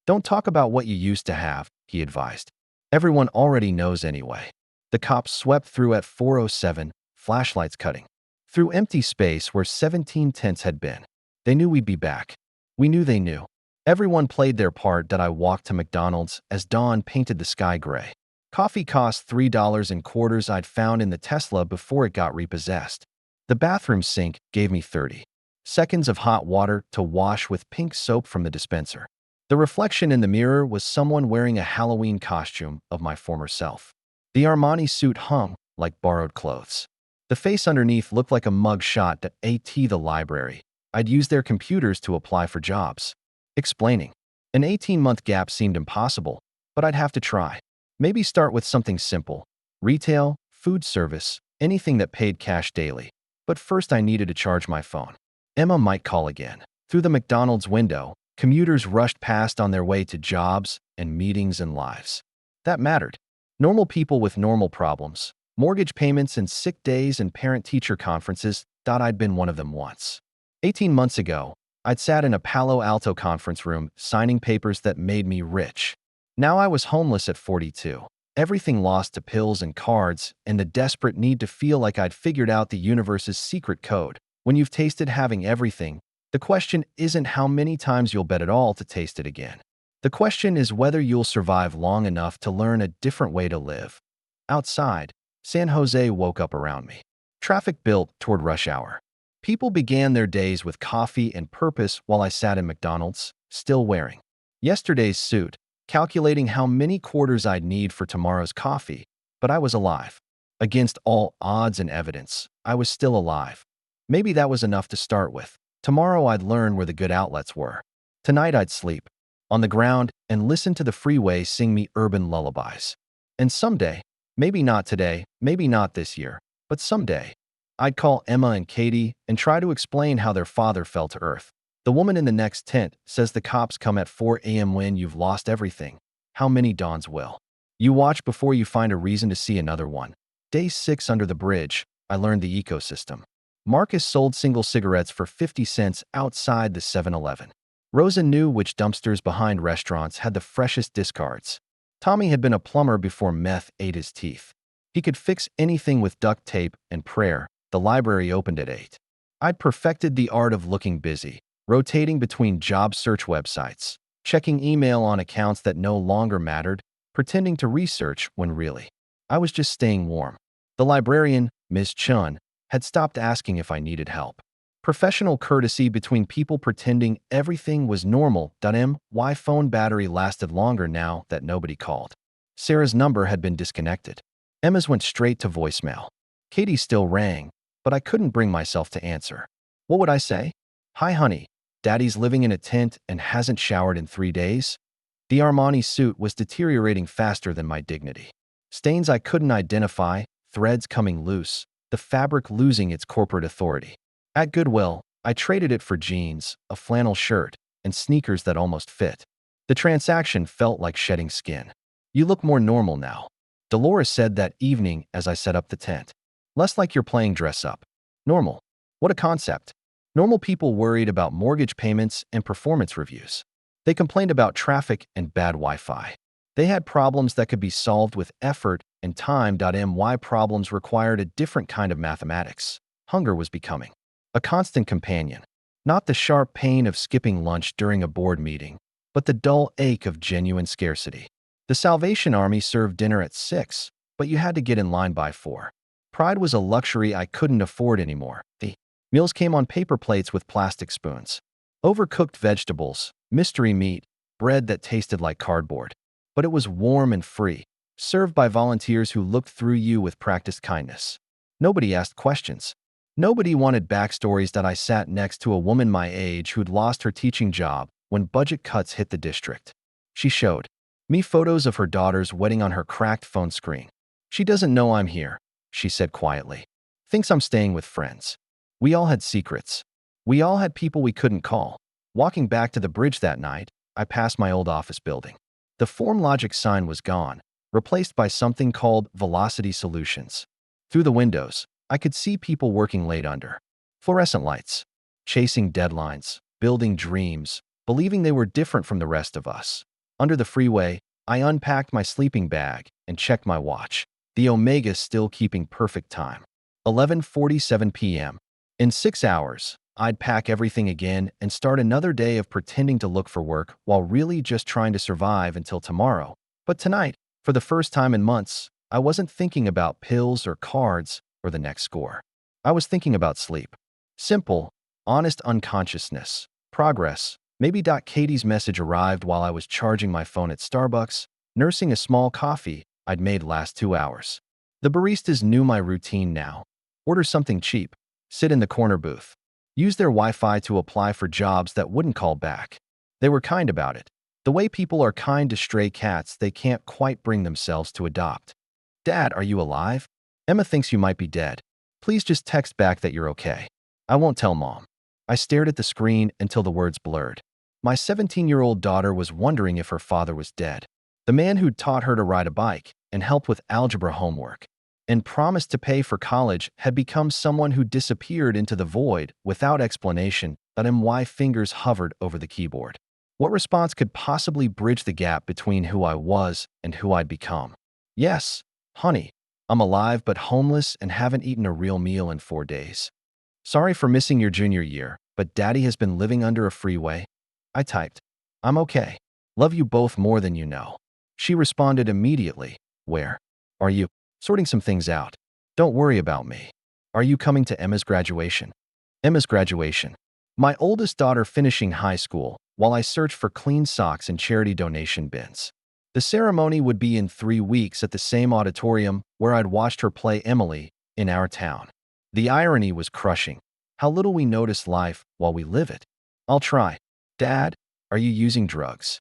Don't talk about what you used to have, he advised. Everyone already knows anyway. The cops swept through at 4:07, flashlights cutting through empty space where 17 tents had been. They knew we'd be back. We knew they knew. Everyone played their part that I walked to McDonald's as dawn painted the sky gray. Coffee cost $3.25 I'd found in the Tesla before it got repossessed. The bathroom sink gave me 30 seconds of hot water to wash with pink soap from the dispenser. The reflection in the mirror was someone wearing a Halloween costume of my former self. The Armani suit hung like borrowed clothes. The face underneath looked like a mug shot at the library. I'd used their computers to apply for jobs. Explaining. An 18-month gap seemed impossible, but I'd have to try. Maybe start with something simple. Retail, food service, anything that paid cash daily. But first I needed to charge my phone. Emma might call again. Through the McDonald's window, commuters rushed past on their way to jobs and meetings and lives. That mattered. Normal people with normal problems. Mortgage payments and sick days and parent-teacher conferences. I'd been one of them once. 18 months ago, I'd sat in a Palo Alto conference room signing papers that made me rich. Now I was homeless at 42. Everything lost to pills and cards and the desperate need to feel like I'd figured out the universe's secret code. When you've tasted having everything, the question isn't how many times you'll bet it all to taste it again. The question is whether you'll survive long enough to learn a different way to live. Outside, San Jose woke up around me. Traffic built toward rush hour. People began their days with coffee and purpose while I sat in McDonald's, still wearing yesterday's suit, calculating how many quarters I'd need for tomorrow's coffee, but I was alive. Against all odds and evidence, I was still alive. Maybe that was enough to start with. Tomorrow I'd learn where the good outlets were. Tonight I'd sleep on the ground and listen to the freeway sing me urban lullabies. And someday, maybe not today, maybe not this year, but someday, I'd call Emma and Katie and try to explain how their father fell to earth. The woman in the next tent says the cops come at 4 a.m. when you've lost everything. How many dawns will you watch before you find a reason to see another one? Day 6 under the bridge, I learned the ecosystem. Marcus sold single cigarettes for 50 cents outside the 7-Eleven. Rosa knew which dumpsters behind restaurants had the freshest discards. Tommy had been a plumber before meth ate his teeth. He could fix anything with duct tape and prayer. The library opened at 8. I'd perfected the art of looking busy, rotating between job search websites, checking email on accounts that no longer mattered, pretending to research when really I was just staying warm. The librarian, Ms. Chun, had stopped asking if I needed help. Professional courtesy between people pretending everything was normal. My phone battery lasted longer now that nobody called. Sarah's number had been disconnected. Emma's went straight to voicemail. Katie still rang, but I couldn't bring myself to answer. What would I say? Hi, honey. Daddy's living in a tent and hasn't showered in 3 days. The Armani suit was deteriorating faster than my dignity. Stains I couldn't identify, threads coming loose, the fabric losing its corporate authority. At Goodwill, I traded it for jeans, a flannel shirt, and sneakers that almost fit. The transaction felt like shedding skin. You look more normal now, Dolores said that evening as I set up the tent. Less like you're playing dress up. Normal. What a concept. Normal people worried about mortgage payments and performance reviews. They complained about traffic and bad Wi-Fi. They had problems that could be solved with effort and time. My problems required a different kind of mathematics. Hunger was becoming a constant companion. Not the sharp pain of skipping lunch during a board meeting, but the dull ache of genuine scarcity. The Salvation Army served dinner at 6, but you had to get in line by 4. Pride was a luxury I couldn't afford anymore. The meals came on paper plates with plastic spoons. Overcooked vegetables, mystery meat, bread that tasted like cardboard. But it was warm and free, served by volunteers who looked through you with practiced kindness. Nobody asked questions. Nobody wanted backstories. I sat next to a woman my age who'd lost her teaching job when budget cuts hit the district. She showed me photos of her daughter's wedding on her cracked phone screen. She doesn't know I'm here, she said quietly. Thinks I'm staying with friends. We all had secrets. We all had people we couldn't call. Walking back to the bridge that night, I passed my old office building. The Form Logic sign was gone, replaced by something called Velocity Solutions. Through the windows, I could see people working late under fluorescent lights. chasing deadlines, building dreams, believing they were different from the rest of us. Under the freeway, I unpacked my sleeping bag and checked my watch. The Omega still keeping perfect time. 11:47 p.m. In 6 hours, I'd pack everything again and start another day of pretending to look for work while really just trying to survive until tomorrow. But tonight, for the first time in months, I wasn't thinking about pills or cards or the next score. I was thinking about sleep. Simple, honest unconsciousness. Progress. Maybe. Katie's message arrived while I was charging my phone at Starbucks, nursing a small coffee I'd made last 2 hours. The baristas knew my routine now. Order something cheap. Sit in the corner booth. Use their Wi-Fi to apply for jobs that wouldn't call back. They were kind about it. The way people are kind to stray cats they can't quite bring themselves to adopt. Dad, are you alive? Emma thinks you might be dead. Please just text back that you're okay. I won't tell Mom. I stared at the screen until the words blurred. My 17-year-old daughter was wondering if her father was dead. The man who'd taught her to ride a bike and helped with algebra homework and promised to pay for college had become someone who disappeared into the void without explanation. My fingers hovered over the keyboard. What response could possibly bridge the gap between who I was and who I'd become? Yes, honey, I'm alive but homeless and haven't eaten a real meal in 4 days. Sorry for missing your junior year, but Daddy has been living under a freeway. I typed, I'm okay. Love you both more than you know. She responded immediately. Where are you? Sorting some things out. Don't worry about me. Are you coming to Emma's graduation? Emma's graduation. My oldest daughter finishing high school, while I searched for clean socks and charity donation bins. The ceremony would be in 3 weeks at the same auditorium where I'd watched her play Emily in our town. The irony was crushing. How little we notice life while we live it. I'll try. Dad, are you using drugs?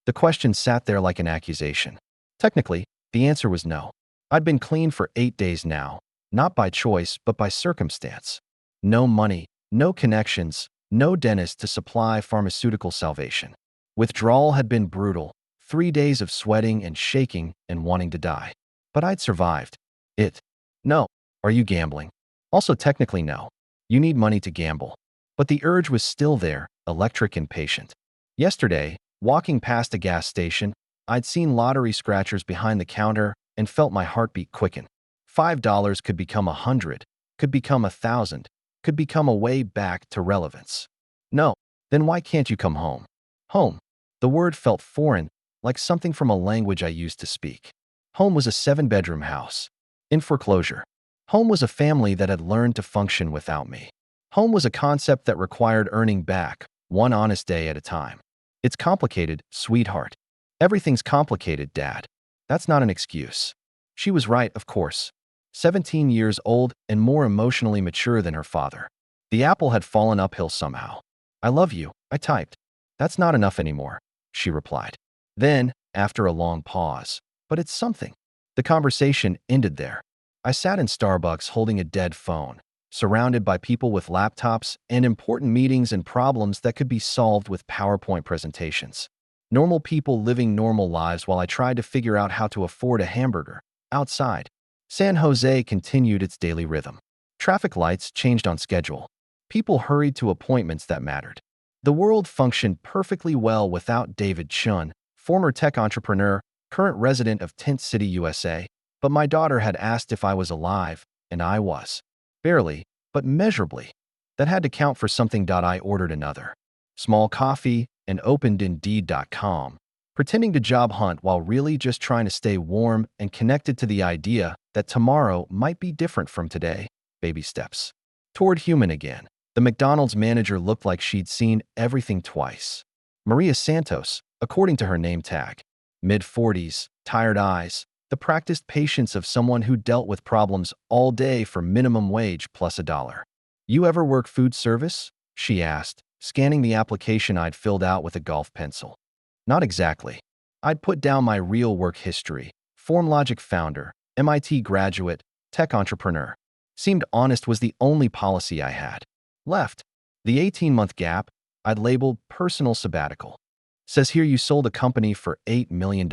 The question sat there like an accusation. Technically, the answer was no. I'd been clean for 8 days now, not by choice but by circumstance. No money, no connections, no dentist to supply pharmaceutical salvation. Withdrawal had been brutal, 3 days of sweating and shaking and wanting to die. But I'd survived. It. No. Are you gambling? Also technically no. You need money to gamble. But the urge was still there, electric and patient. Yesterday, walking past a gas station, I'd seen lottery scratchers behind the counter and felt my heartbeat quicken. $5 could become 100, could become 1,000, could become a way back to relevance. No, then why can't you come home? Home. The word felt foreign, like something from a language I used to speak. Home was a 7-bedroom house. In foreclosure. Home was a family that had learned to function without me. Home was a concept that required earning back, one honest day at a time. It's complicated, sweetheart. Everything's complicated, Dad. That's not an excuse. She was right, of course. 17 years old and more emotionally mature than her father. The apple had fallen uphill somehow. I love you, I typed. That's not enough anymore, she replied. Then, after a long pause, but it's something. The conversation ended there. I sat in Starbucks holding a dead phone, surrounded by people with laptops and important meetings and problems that could be solved with PowerPoint presentations. Normal people living normal lives while I tried to figure out how to afford a hamburger. Outside, San Jose continued its daily rhythm. Traffic lights changed on schedule. People hurried to appointments that mattered. The world functioned perfectly well without David Chun, former tech entrepreneur, current resident of Tent City, USA, but my daughter had asked if I was alive, and I was. Barely, but measurably. That had to count for something. I ordered another small coffee and opened Indeed.com, pretending to job hunt while really just trying to stay warm and connected to the idea that tomorrow might be different from today. Baby steps toward human again. The McDonald's manager looked like she'd seen everything twice. Maria Santos, according to her name tag. Mid-40s, tired eyes, the practiced patience of someone who dealt with problems all day for minimum wage plus $1. You ever work food service? She asked, scanning the application I'd filled out with a golf pencil. Not exactly. I'd put down my real work history. FormLogic founder, MIT graduate, tech entrepreneur. Seemed honest was the only policy I had. Left. The 18-month gap, I'd labeled personal sabbatical. Says here you sold a company for $8 million.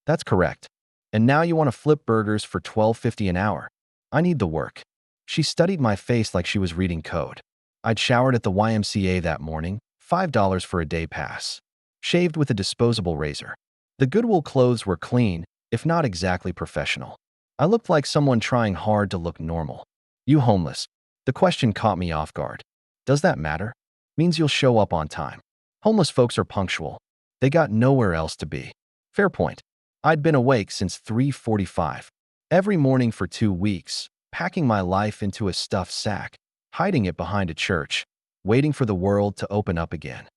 That's correct. And now you want to flip burgers for $12.50 an hour. I need the work. She studied my face like she was reading code. I'd showered at the YMCA that morning, $5 for a day pass. Shaved with a disposable razor. The Goodwill clothes were clean, if not exactly professional. I looked like someone trying hard to look normal. You homeless? The question caught me off guard. Does that matter? Means you'll show up on time. Homeless folks are punctual. They got nowhere else to be. Fair point. I'd been awake since 3:45. Every morning for 2 weeks, packing my life into a stuffed sack, hiding it behind a church, waiting for the world to open up again.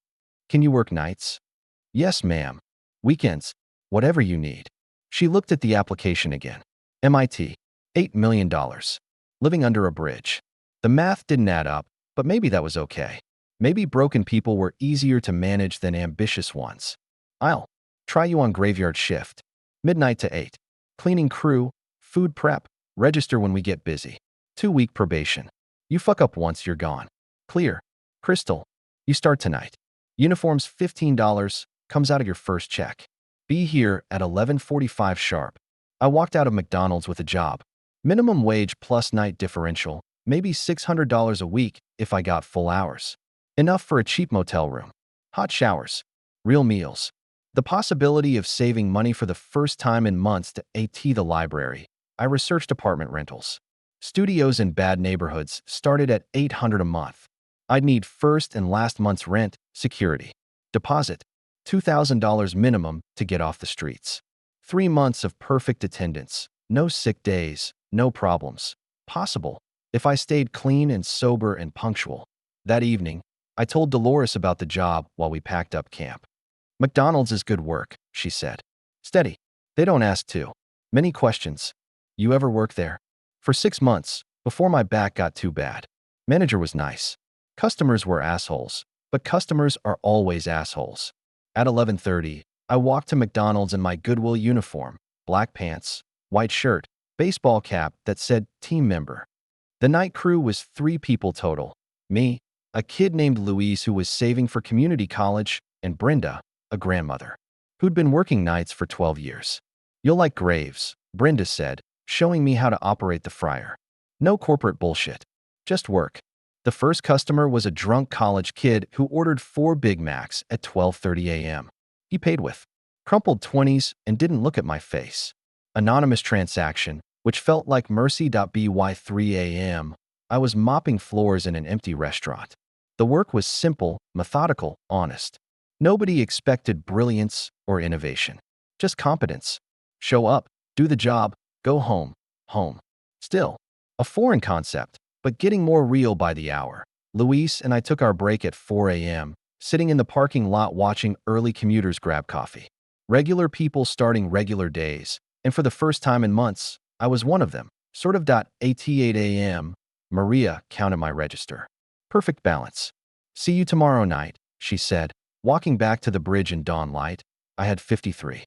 Can you work nights? Yes, ma'am. Weekends. Whatever you need. She looked at the application again. MIT. $8 million. Living under a bridge. The math didn't add up, but maybe that was okay. Maybe broken people were easier to manage than ambitious ones. I'll try you on graveyard shift. Midnight to 8. Cleaning crew, food prep, register when we get busy. 2-week probation. You fuck up once, you're gone. Clear. Crystal. You start tonight. Uniforms $15, comes out of your first check. Be here at 11:45 sharp. I walked out of McDonald's with a job. Minimum wage plus night differential, maybe $600 a week if I got full hours. Enough for a cheap motel room. Hot showers. Real meals. The possibility of saving money for the first time in months to AT the library. I researched apartment rentals. Studios in bad neighborhoods started at $800 a month. I'd need first and last month's rent, security. Deposit. $2,000 minimum to get off the streets. 3 months of perfect attendance. No sick days, no problems. Possible, if I stayed clean and sober and punctual. That evening, I told Dolores about the job while we packed up camp. McDonald's is good work, she said. Steady. They don't ask too many questions. You ever work there? For 6 months, before my back got too bad. Manager was nice. Customers were assholes, but customers are always assholes. At 11:30, I walked to McDonald's in my Goodwill uniform, black pants, white shirt, baseball cap that said team member. The night crew was 3 people total. Me, a kid named Louise who was saving for community college, and Brenda, a grandmother, who'd been working nights for 12 years. You'll like Graves, Brenda said, showing me how to operate the fryer. No corporate bullshit. Just work. The first customer was a drunk college kid who ordered 4 Big Macs at 12:30 a.m. He paid with crumpled 20s and didn't look at my face. Anonymous transaction, which felt like mercy.by 3 a.m. I was mopping floors in an empty restaurant. The work was simple, methodical, honest. Nobody expected brilliance or innovation. Just competence. Show up, do the job, go home, home. Still, a foreign concept, but getting more real by the hour. Luis and I took our break at 4 a.m., sitting in the parking lot watching early commuters grab coffee. Regular people starting regular days, and for the first time in months, I was one of them. Sort of. At 8 a.m., Maria counted my register. Perfect balance. See you tomorrow night, she said, walking back to the bridge in dawn light. I had $53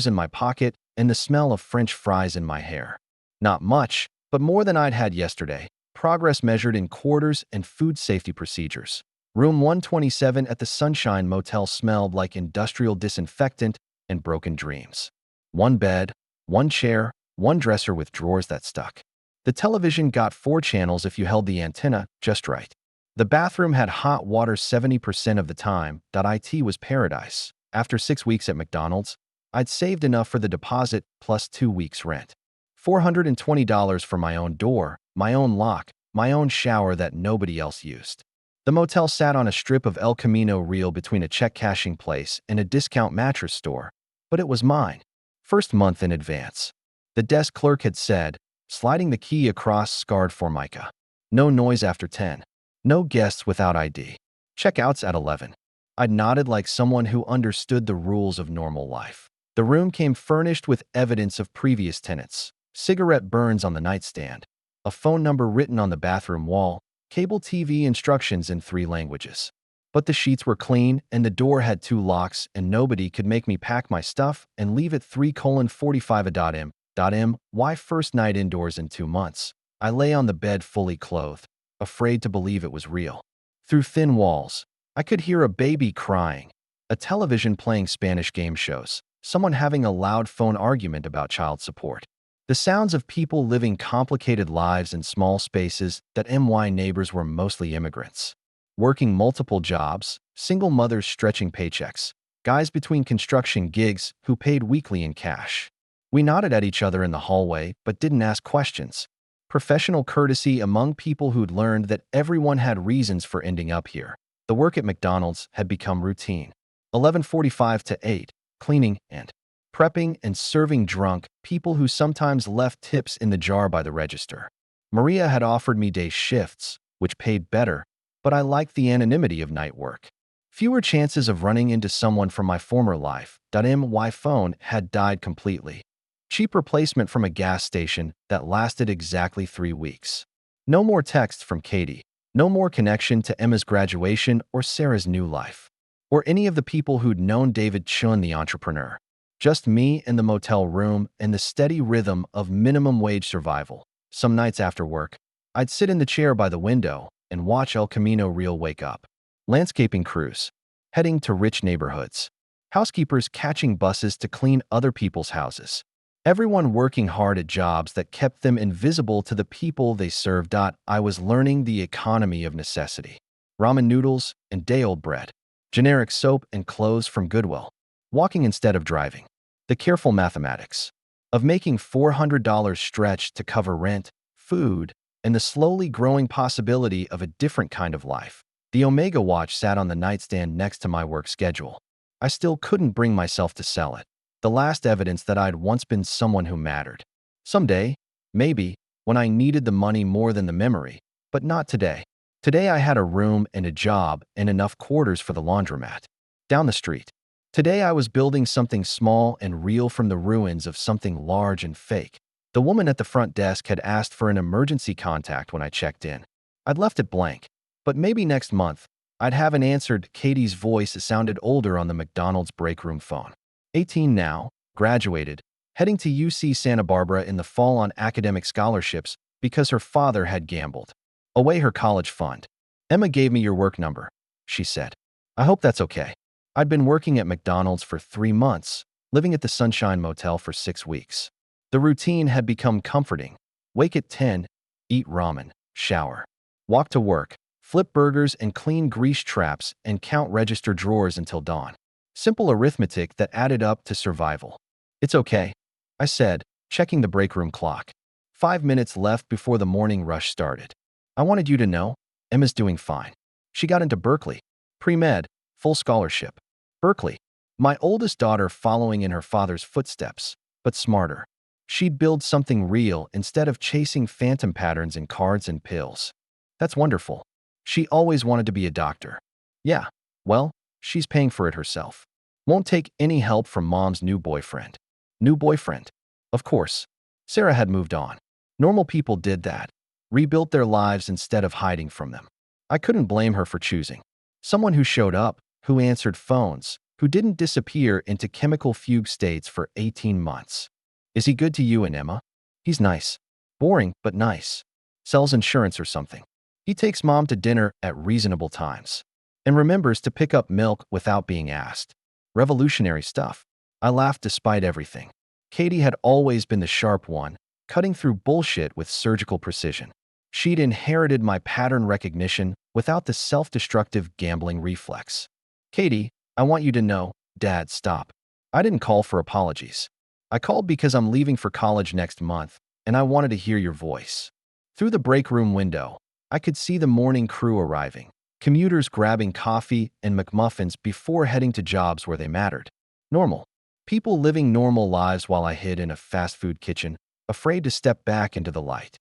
in my pocket and the smell of French fries in my hair. Not much, but more than I'd had yesterday. Progress measured in quarters and food safety procedures. Room 127 at the Sunshine Motel smelled like industrial disinfectant and broken dreams. 1 bed, 1 chair, 1 dresser with drawers that stuck. The television got 4 channels if you held the antenna just right. The bathroom had hot water 70% of the time. It was paradise. After 6 weeks at McDonald's, I'd saved enough for the deposit plus 2 weeks' rent. $420 for my own door, my own lock, my own shower that nobody else used. The motel sat on a strip of El Camino Real between a check cashing place and a discount mattress store, but it was mine. First month in advance. The desk clerk had said, sliding the key across scarred formica. No noise after 10. No guests without ID. Checkouts at 11. I nodded like someone who understood the rules of normal life. The room came furnished with evidence of previous tenants. Cigarette burns on the nightstand. A phone number written on the bathroom wall. Cable TV instructions in 3 languages. But the sheets were clean and the door had 2 locks and nobody could make me pack my stuff and leave at 3:45 a.m. Why first night indoors in 2 months? I lay on the bed fully clothed, afraid to believe it was real. Through thin walls, I could hear a baby crying, a television playing Spanish game shows, someone having a loud phone argument about child support. The sounds of people living complicated lives in small spaces that my neighbors were mostly immigrants. Working multiple jobs, single mothers stretching paychecks, guys between construction gigs who paid weekly in cash. We nodded at each other in the hallway but didn't ask questions. Professional courtesy among people who'd learned that everyone had reasons for ending up here. The work at McDonald's had become routine. 11:45 to 8, cleaning and prepping and serving drunk people who sometimes left tips in the jar by the register. Maria had offered me day shifts, which paid better, but I liked the anonymity of night work. Fewer chances of running into someone from my former life. My phone had died completely. Cheap replacement from a gas station that lasted exactly 3 weeks. No more texts from Katie. No more connection to Emma's graduation or Sarah's new life. Or any of the people who'd known David Chun, the entrepreneur. Just me in the motel room and the steady rhythm of minimum wage survival. Some nights after work, I'd sit in the chair by the window and watch El Camino Real wake up. Landscaping crews, heading to rich neighborhoods. Housekeepers catching buses to clean other people's houses. Everyone working hard at jobs that kept them invisible to the people they served. I was learning the economy of necessity. Ramen noodles and day-old bread. Generic soap and clothes from Goodwill. Walking instead of driving. The careful mathematics of making $400 stretch to cover rent, food, and the slowly growing possibility of a different kind of life. The Omega watch sat on the nightstand next to my work schedule. I still couldn't bring myself to sell it. The last evidence that I'd once been someone who mattered. Someday, maybe, when I needed the money more than the memory, but not today. Today I had a room and a job and enough quarters for the laundromat. Down the street. Today I was building something small and real from the ruins of something large and fake. The woman at the front desk had asked for an emergency contact when I checked in. I'd left it blank, but maybe next month, I'd have an answered. Katie's voice sounded older on the McDonald's break room phone. 18 now, graduated, heading to UC Santa Barbara in the fall on academic scholarships because her father had gambled away her college fund. Emma gave me your work number, she said. I hope that's okay. I'd been working at McDonald's for 3 months, living at the Sunshine Motel for 6 weeks. The routine had become comforting. Wake at 10, eat ramen, shower, walk to work, flip burgers and clean grease traps and count register drawers until dawn. Simple arithmetic that added up to survival. It's okay, I said, checking the break room clock. 5 minutes left before the morning rush started. I wanted you to know, Emma's doing fine. She got into Berkeley. Pre-med, full scholarship. Berkeley. My oldest daughter following in her father's footsteps, but smarter. She'd build something real instead of chasing phantom patterns in cards and pills. That's wonderful. She always wanted to be a doctor. Yeah, well, she's paying for it herself. Won't take any help from mom's new boyfriend. New boyfriend? Of course. Sarah had moved on. Normal people did that. Rebuilt their lives instead of hiding from them. I couldn't blame her for choosing. Someone who showed up, who answered phones, who didn't disappear into chemical fugue states for 18 months. Is he good to you and Emma? He's nice. Boring, but nice. Sells insurance or something. He takes mom to dinner at reasonable times. And remembers to pick up milk without being asked. Revolutionary stuff. I laughed despite everything. Katie had always been the sharp one, cutting through bullshit with surgical precision. She'd inherited my pattern recognition without the self-destructive gambling reflex. Katie, I want you to know, Dad, stop. I didn't call for apologies. I called because I'm leaving for college next month, and I wanted to hear your voice. Through the break room window, I could see the morning crew arriving. Commuters grabbing coffee and McMuffins before heading to jobs where they mattered. Normal. People living normal lives while I hid in a fast food kitchen, afraid to step back into the light.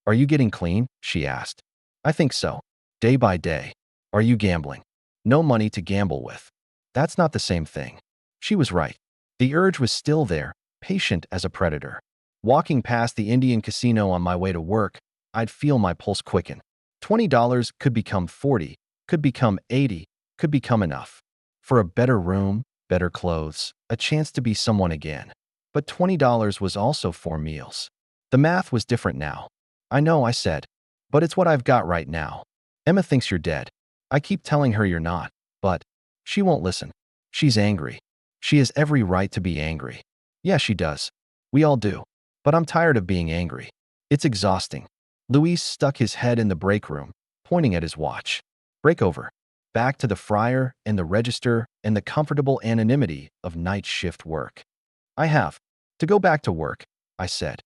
Are you getting clean? She asked. I think so. Day by day. Are you gambling? No money to gamble with. That's not the same thing. She was right. The urge was still there, patient as a predator. Walking past the Indian casino on my way to work, I'd feel my pulse quicken. $20 could become 40, could become 80, could become enough. For a better room, better clothes, a chance to be someone again. But $20 was also 4 meals. The math was different now. I know, I said. But it's what I've got right now. Emma thinks you're dead. I keep telling her you're not, but she won't listen. She's angry. She has every right to be angry. Yeah, she does. We all do. But I'm tired of being angry. It's exhausting. Luis stuck his head in the break room, pointing at his watch. Break over. Back to the fryer and the register and the comfortable anonymity of night shift work. I have to go back to work, I said.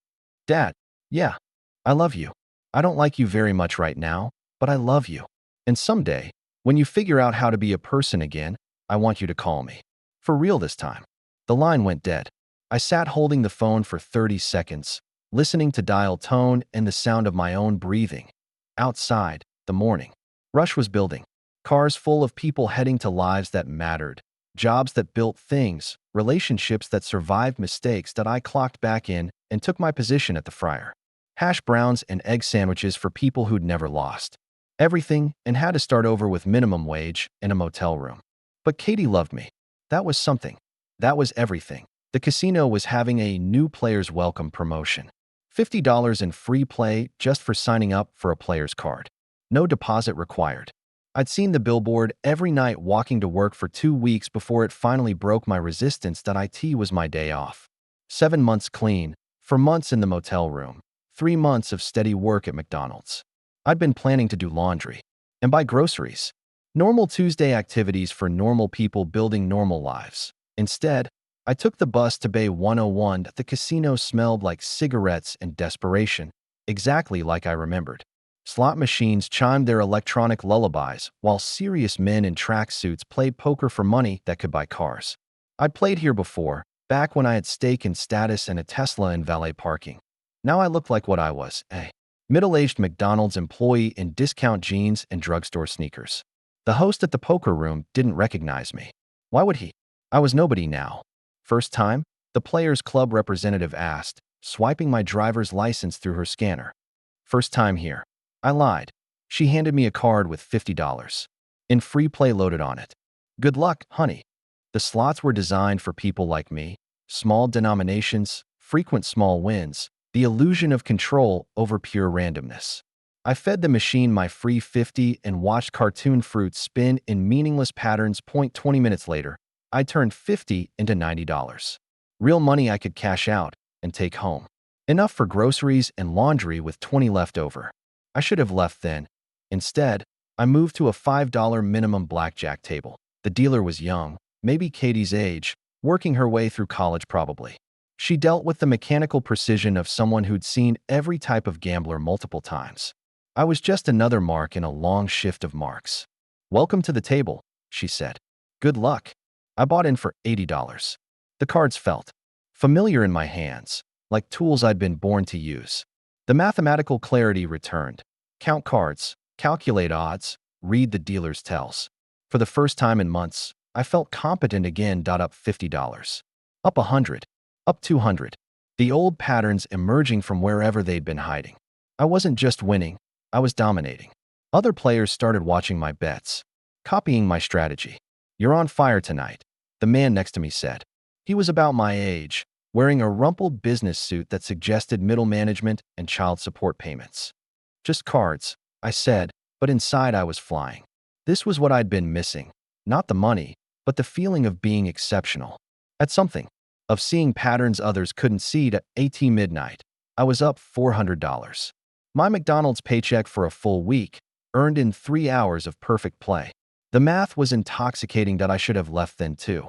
Dad, yeah, I love you. I don't like you very much right now, but I love you. And someday, when you figure out how to be a person again, I want you to call me. For real this time. The line went dead. I sat holding the phone for 30 seconds, listening to dial tone and the sound of my own breathing. Outside, the morning rush was building. Cars full of people heading to lives that mattered, jobs that built things, relationships that survived mistakes that I clocked back in and took my position at the fryer. Hash browns and egg sandwiches for people who'd never lost. Everything, and had to start over with minimum wage in a motel room. But Katie loved me. That was something. That was everything. The casino was having a new player's welcome promotion. $50 in free play just for signing up for a player's card. No deposit required. I'd seen the billboard every night walking to work for 2 weeks before it finally broke my resistance that IT was my day off. 7 months clean, 4 months in the motel room, 3 months of steady work at McDonald's. I'd been planning to do laundry and buy groceries. Normal Tuesday activities for normal people building normal lives. Instead, I took the bus to Bay 101. The casino smelled like cigarettes and desperation, exactly like I remembered. Slot machines chimed their electronic lullabies, while serious men in tracksuits played poker for money that could buy cars. I'd played here before, back when I had stake in status and a Tesla in valet parking. Now I looked like what I was, a middle-aged McDonald's employee in discount jeans and drugstore sneakers. The host at the poker room didn't recognize me. Why would he? I was nobody now. First time? The Players Club representative asked, swiping my driver's license through her scanner. First time here. I lied. She handed me a card with $50 in free play loaded on it. Good luck, honey. The slots were designed for people like me. Small denominations, frequent small wins, the illusion of control over pure randomness. I fed the machine my free 50 and watched cartoon fruits spin in meaningless patterns. 20 minutes later, I turned 50 into $90. Real money I could cash out and take home. Enough for groceries and laundry with 20 left over. I should have left then. Instead, I moved to a $5 minimum blackjack table. The dealer was young, maybe Katie's age, working her way through college probably. She dealt with the mechanical precision of someone who'd seen every type of gambler multiple times. I was just another mark in a long shift of marks. Welcome to the table, she said. Good luck. I bought in for $80. The cards felt familiar in my hands, like tools I'd been born to use. The mathematical clarity returned. Count cards, calculate odds, read the dealer's tells. For the first time in months, I felt competent again. Up $50. Up 100. Up 200. The old patterns emerging from wherever they'd been hiding. I wasn't just winning, I was dominating. Other players started watching my bets, copying my strategy. You're on fire tonight, the man next to me said. He was about my age, wearing a rumpled business suit that suggested middle management and child support payments. Just cards, I said, but inside I was flying. This was what I'd been missing. Not the money, but the feeling of being exceptional. At something. Of seeing patterns others couldn't see. At midnight, I was up $400. My McDonald's paycheck for a full week, earned in 3 hours of perfect play. The math was intoxicating. I should have left then too.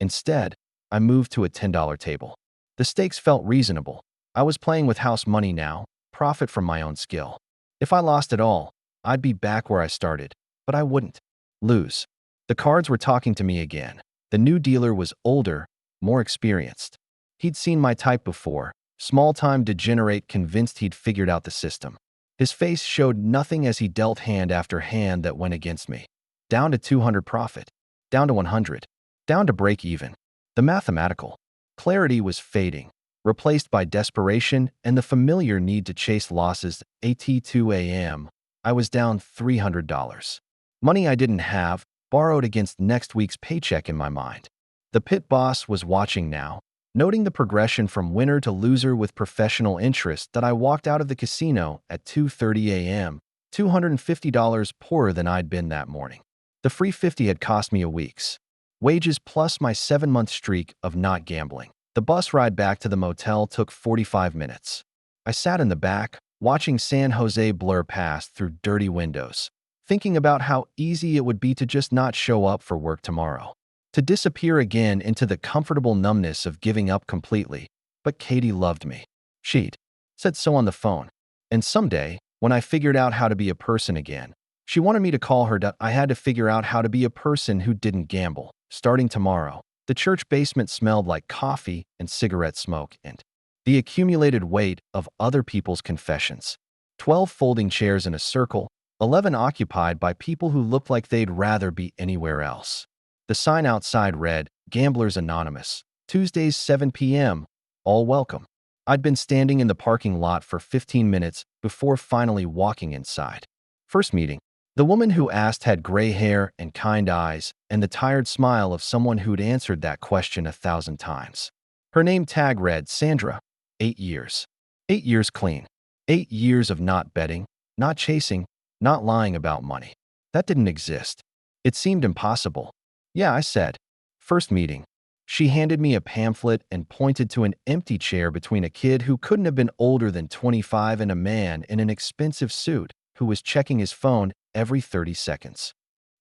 Instead, I moved to a $10 table. The stakes felt reasonable. I was playing with house money now, profit from my own skill. If I lost it all, I'd be back where I started, but I wouldn't lose. The cards were talking to me again. The new dealer was older, more experienced. He'd seen my type before, small-time degenerate convinced he'd figured out the system. His face showed nothing as he dealt hand after hand that went against me. Down to 200 profit. Down to 100. Down to break even. The mathematical clarity was fading, replaced by desperation and the familiar need to chase losses. At 2 a.m., I was down $300. Money I didn't have, borrowed against next week's paycheck in my mind. The pit boss was watching now, noting the progression from winner to loser with professional interest. I walked out of the casino at 2:30 a.m., $250 poorer than I'd been that morning. The free 50 had cost me a week's wages plus my 7-month streak of not gambling. The bus ride back to the motel took 45 minutes. I sat in the back, watching San Jose blur past through dirty windows, thinking about how easy it would be to just not show up for work tomorrow, to disappear again into the comfortable numbness of giving up completely. But Katie loved me. She'd said so on the phone. And someday, when I figured out how to be a person again, she wanted me to call her that I had to figure out how to be a person who didn't gamble. Starting tomorrow, the church basement smelled like coffee and cigarette smoke and the accumulated weight of other people's confessions. 12 folding chairs in a circle, 11 occupied by people who looked like they'd rather be anywhere else. The sign outside read, Gamblers Anonymous, Tuesdays 7 p.m., all welcome. I'd been standing in the parking lot for 15 minutes before finally walking inside. First meeting. The woman who asked had gray hair and kind eyes and the tired smile of someone who'd answered that question 1,000 times. Her name tag read Sandra. 8 years. 8 years clean. 8 years of not betting, not chasing, not lying about money. That didn't exist. It seemed impossible. Yeah, I said. First meeting. She handed me a pamphlet and pointed to an empty chair between a kid who couldn't have been older than 25 and a man in an expensive suit who was checking his phone every 30 seconds.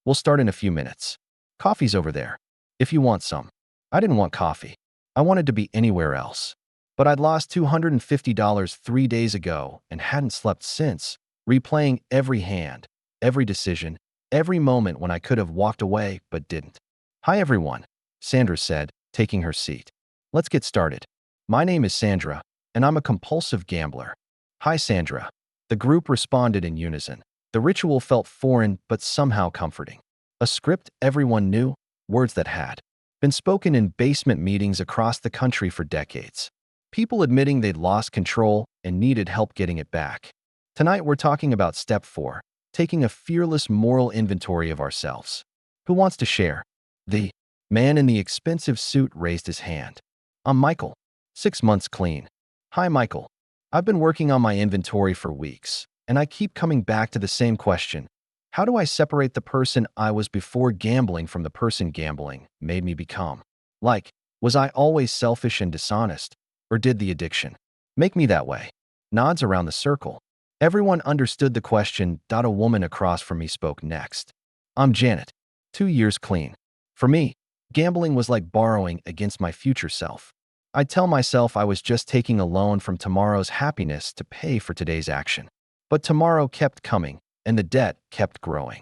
We'll start in a few minutes. Coffee's over there, if you want some. I didn't want coffee. I wanted to be anywhere else. But I'd lost $250 3 days ago and hadn't slept since, replaying every hand, every decision, every moment when I could have walked away but didn't. Hi everyone, Sandra said, taking her seat. Let's get started. My name is Sandra, and I'm a compulsive gambler. Hi Sandra. The group responded in unison. The ritual felt foreign but somehow comforting. A script everyone knew, words that had been spoken in basement meetings across the country for decades. People admitting they'd lost control and needed help getting it back. Tonight we're talking about step 4, taking a fearless moral inventory of ourselves. Who wants to share? The man in the expensive suit raised his hand. I'm Michael. 6 months clean. Hi Michael. I've been working on my inventory for weeks, and I keep coming back to the same question. How do I separate the person I was before gambling from the person gambling made me become? Like, was I always selfish and dishonest? Or did the addiction make me that way? Nods around the circle. Everyone understood the question. A woman across from me spoke next. I'm Janet. 2 years clean. For me, gambling was like borrowing against my future self. I'd tell myself I was just taking a loan from tomorrow's happiness to pay for today's action. But tomorrow kept coming, and the debt kept growing.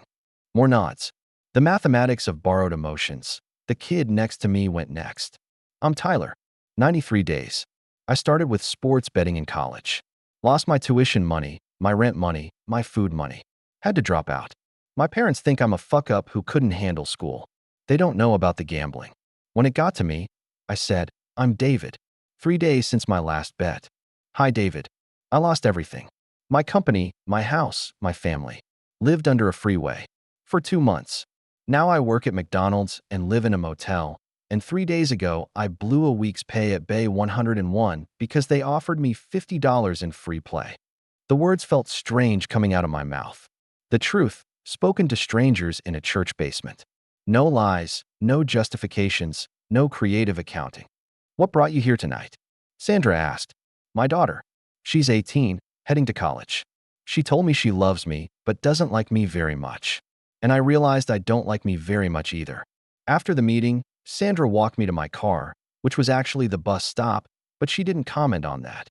More nods. The mathematics of borrowed emotions. The kid next to me went next. I'm Tyler. 93 days. I started with sports betting in college. Lost my tuition money, my rent money, my food money. Had to drop out. My parents think I'm a fuck-up who couldn't handle school. They don't know about the gambling. When it got to me, I said, I'm David. 3 days since my last bet. Hi, David. I lost everything. My company, my house, my family. Lived under a freeway. For 2 months. Now I work at McDonald's and live in a motel. And 3 days ago, I blew a week's pay at Bay 101 because they offered me $50 in free play. The words felt strange coming out of my mouth. The truth, spoken to strangers in a church basement. No lies, no justifications, no creative accounting. What brought you here tonight? Sandra asked. My daughter. She's 18, heading to college. She told me she loves me, but doesn't like me very much. And I realized I don't like me very much either. After the meeting, Sandra walked me to my car, which was actually the bus stop, but she didn't comment on that.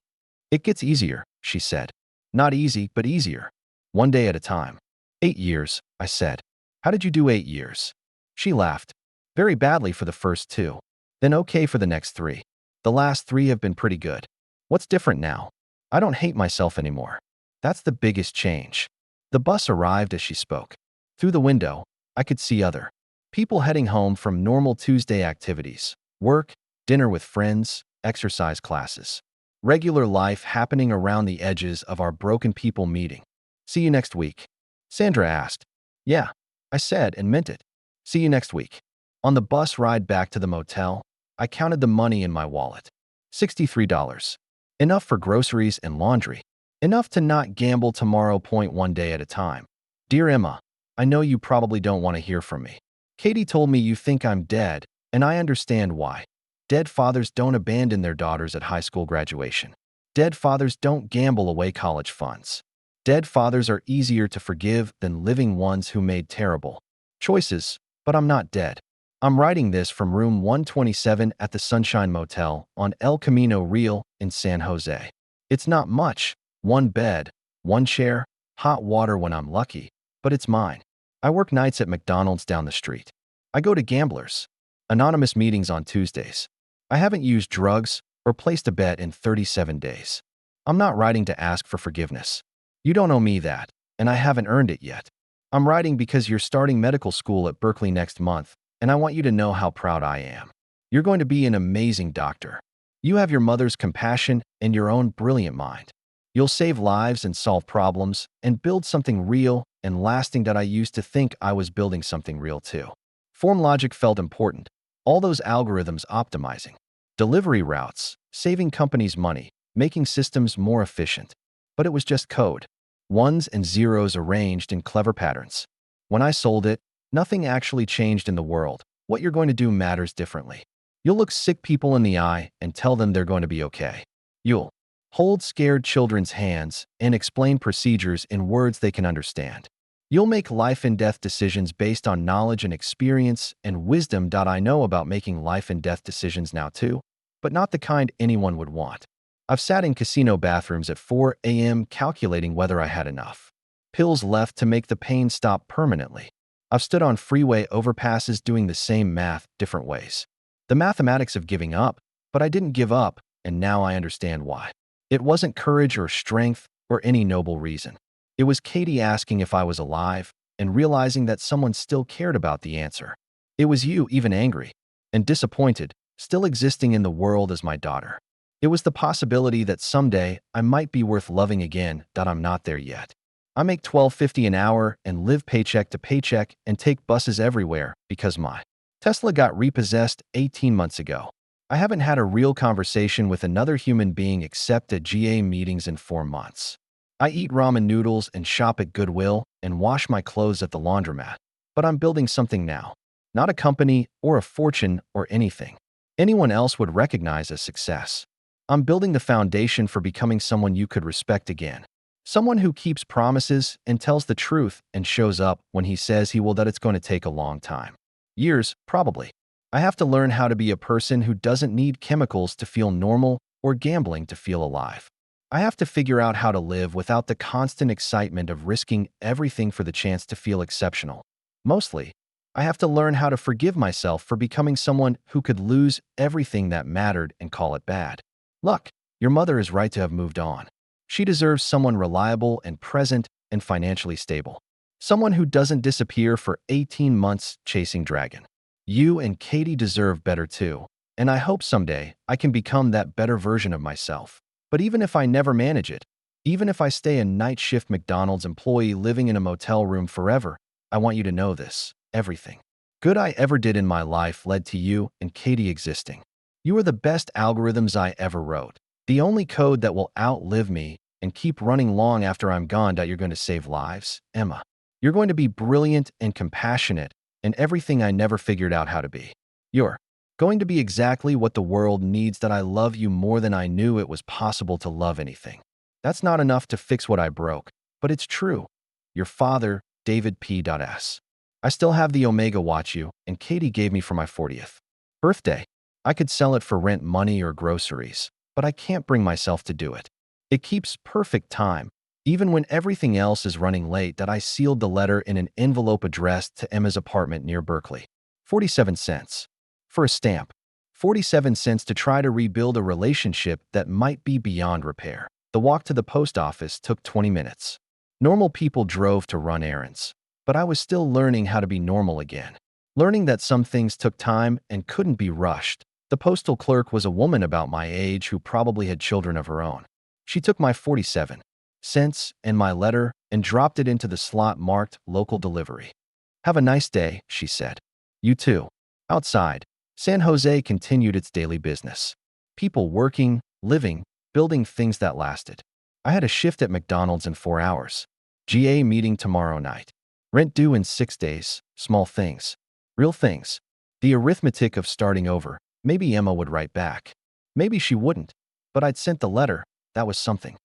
It gets easier, she said. Not easy, but easier. 1 day at a time. 8 years, I said. How did you do 8 years? She laughed. Very badly for the first 2. Then okay for the next 3. The last 3 have been pretty good. What's different now? I don't hate myself anymore. That's the biggest change. The bus arrived as she spoke. Through the window, I could see other people heading home from normal Tuesday activities, work, dinner with friends, exercise classes. Regular life happening around the edges of our broken people meeting. See you next week. Sandra asked. Yeah, I said and meant it. See you next week. On the bus ride back to the motel, I counted the money in my wallet. $63. Enough for groceries and laundry. Enough to not gamble tomorrow. 1 day at a time. Dear Emma, I know you probably don't want to hear from me. Katie told me you think I'm dead, and I understand why. Dead fathers don't abandon their daughters at high school graduation. Dead fathers don't gamble away college funds. Dead fathers are easier to forgive than living ones who made terrible choices, but I'm not dead. I'm writing this from room 127 at the Sunshine Motel on El Camino Real in San Jose. It's not much, one bed, one chair, hot water when I'm lucky, but it's mine. I work nights at McDonald's down the street. I go to Gamblers Anonymous meetings on Tuesdays. I haven't used drugs or placed a bet in 37 days. I'm not writing to ask for forgiveness. You don't owe me that, and I haven't earned it yet. I'm writing because you're starting medical school at Berkeley next month, and I want you to know how proud I am. You're going to be an amazing doctor. You have your mother's compassion and your own brilliant mind. You'll save lives and solve problems and build something real and lasting that I used to think I was building something real too. Form logic felt important. All those algorithms optimizing, delivery routes, saving companies money, making systems more efficient. But it was just code. Ones and zeros arranged in clever patterns. When I sold it, nothing actually changed in the world. What you're going to do matters differently. You'll look sick people in the eye and tell them they're going to be okay. You'll hold scared children's hands and explain procedures in words they can understand. You'll make life and death decisions based on knowledge and experience and wisdom. I know about making life and death decisions now too, but not the kind anyone would want. I've sat in casino bathrooms at 4 a.m. calculating whether I had enough pills left to make the pain stop permanently. I've stood on freeway overpasses doing the same math different ways. The mathematics of giving up, but I didn't give up, and now I understand why. It wasn't courage or strength or any noble reason. It was Katie asking if I was alive and realizing that someone still cared about the answer. It was you, even angry and disappointed, still existing in the world as my daughter. It was the possibility that someday I might be worth loving again. I'm not there yet. I make $12.50 an hour and live paycheck to paycheck and take buses everywhere because my Tesla got repossessed 18 months ago. I haven't had a real conversation with another human being except at GA meetings in 4 months. I eat ramen noodles and shop at Goodwill and wash my clothes at the laundromat. But I'm building something now. Not a company or a fortune or anything anyone else would recognize as success. I'm building the foundation for becoming someone you could respect again. Someone who keeps promises and tells the truth and shows up when he says he will. That it's going to take a long time. Years, probably. I have to learn how to be a person who doesn't need chemicals to feel normal or gambling to feel alive. I have to figure out how to live without the constant excitement of risking everything for the chance to feel exceptional. Mostly, I have to learn how to forgive myself for becoming someone who could lose everything that mattered and call it bad. Look, your mother is right to have moved on. She deserves someone reliable and present and financially stable. Someone who doesn't disappear for 18 months chasing dragon. You and Katie deserve better too, and I hope someday I can become that better version of myself. But even if I never manage it, even if I stay a night shift McDonald's employee living in a motel room forever, I want you to know this. Everything good I ever did in my life led to you and Katie existing. You are the best algorithms I ever wrote. The only code that will outlive me and keep running long after I'm gone. You're going to save lives, Emma. You're going to be brilliant and compassionate and everything I never figured out how to be. You're going to be exactly what the world needs. That I love you more than I knew it was possible to love anything. That's not enough to fix what I broke, but it's true. Your father, David P.S. I still have the Omega watch you and Katie gave me for my 40th birthday. I could sell it for rent money or groceries, but I can't bring myself to do it. It keeps perfect time, even when everything else is running late. That I sealed the letter in an envelope addressed to Emma's apartment near Berkeley. 47 cents. For a stamp. 47 cents to try to rebuild a relationship that might be beyond repair. The walk to the post office took 20 minutes. Normal people drove to run errands, but I was still learning how to be normal again. Learning that some things took time and couldn't be rushed. The postal clerk was a woman about my age who probably had children of her own. She took my 47 cents and my letter and dropped it into the slot marked local delivery. Have a nice day, she said. You too. Outside, San Jose continued its daily business. People working, living, building things that lasted. I had a shift at McDonald's in 4 hours. GA meeting tomorrow night. Rent due in 6 days. Small things. Real things. The arithmetic of starting over. Maybe Emma would write back. Maybe she wouldn't. But I'd sent the letter. That was something.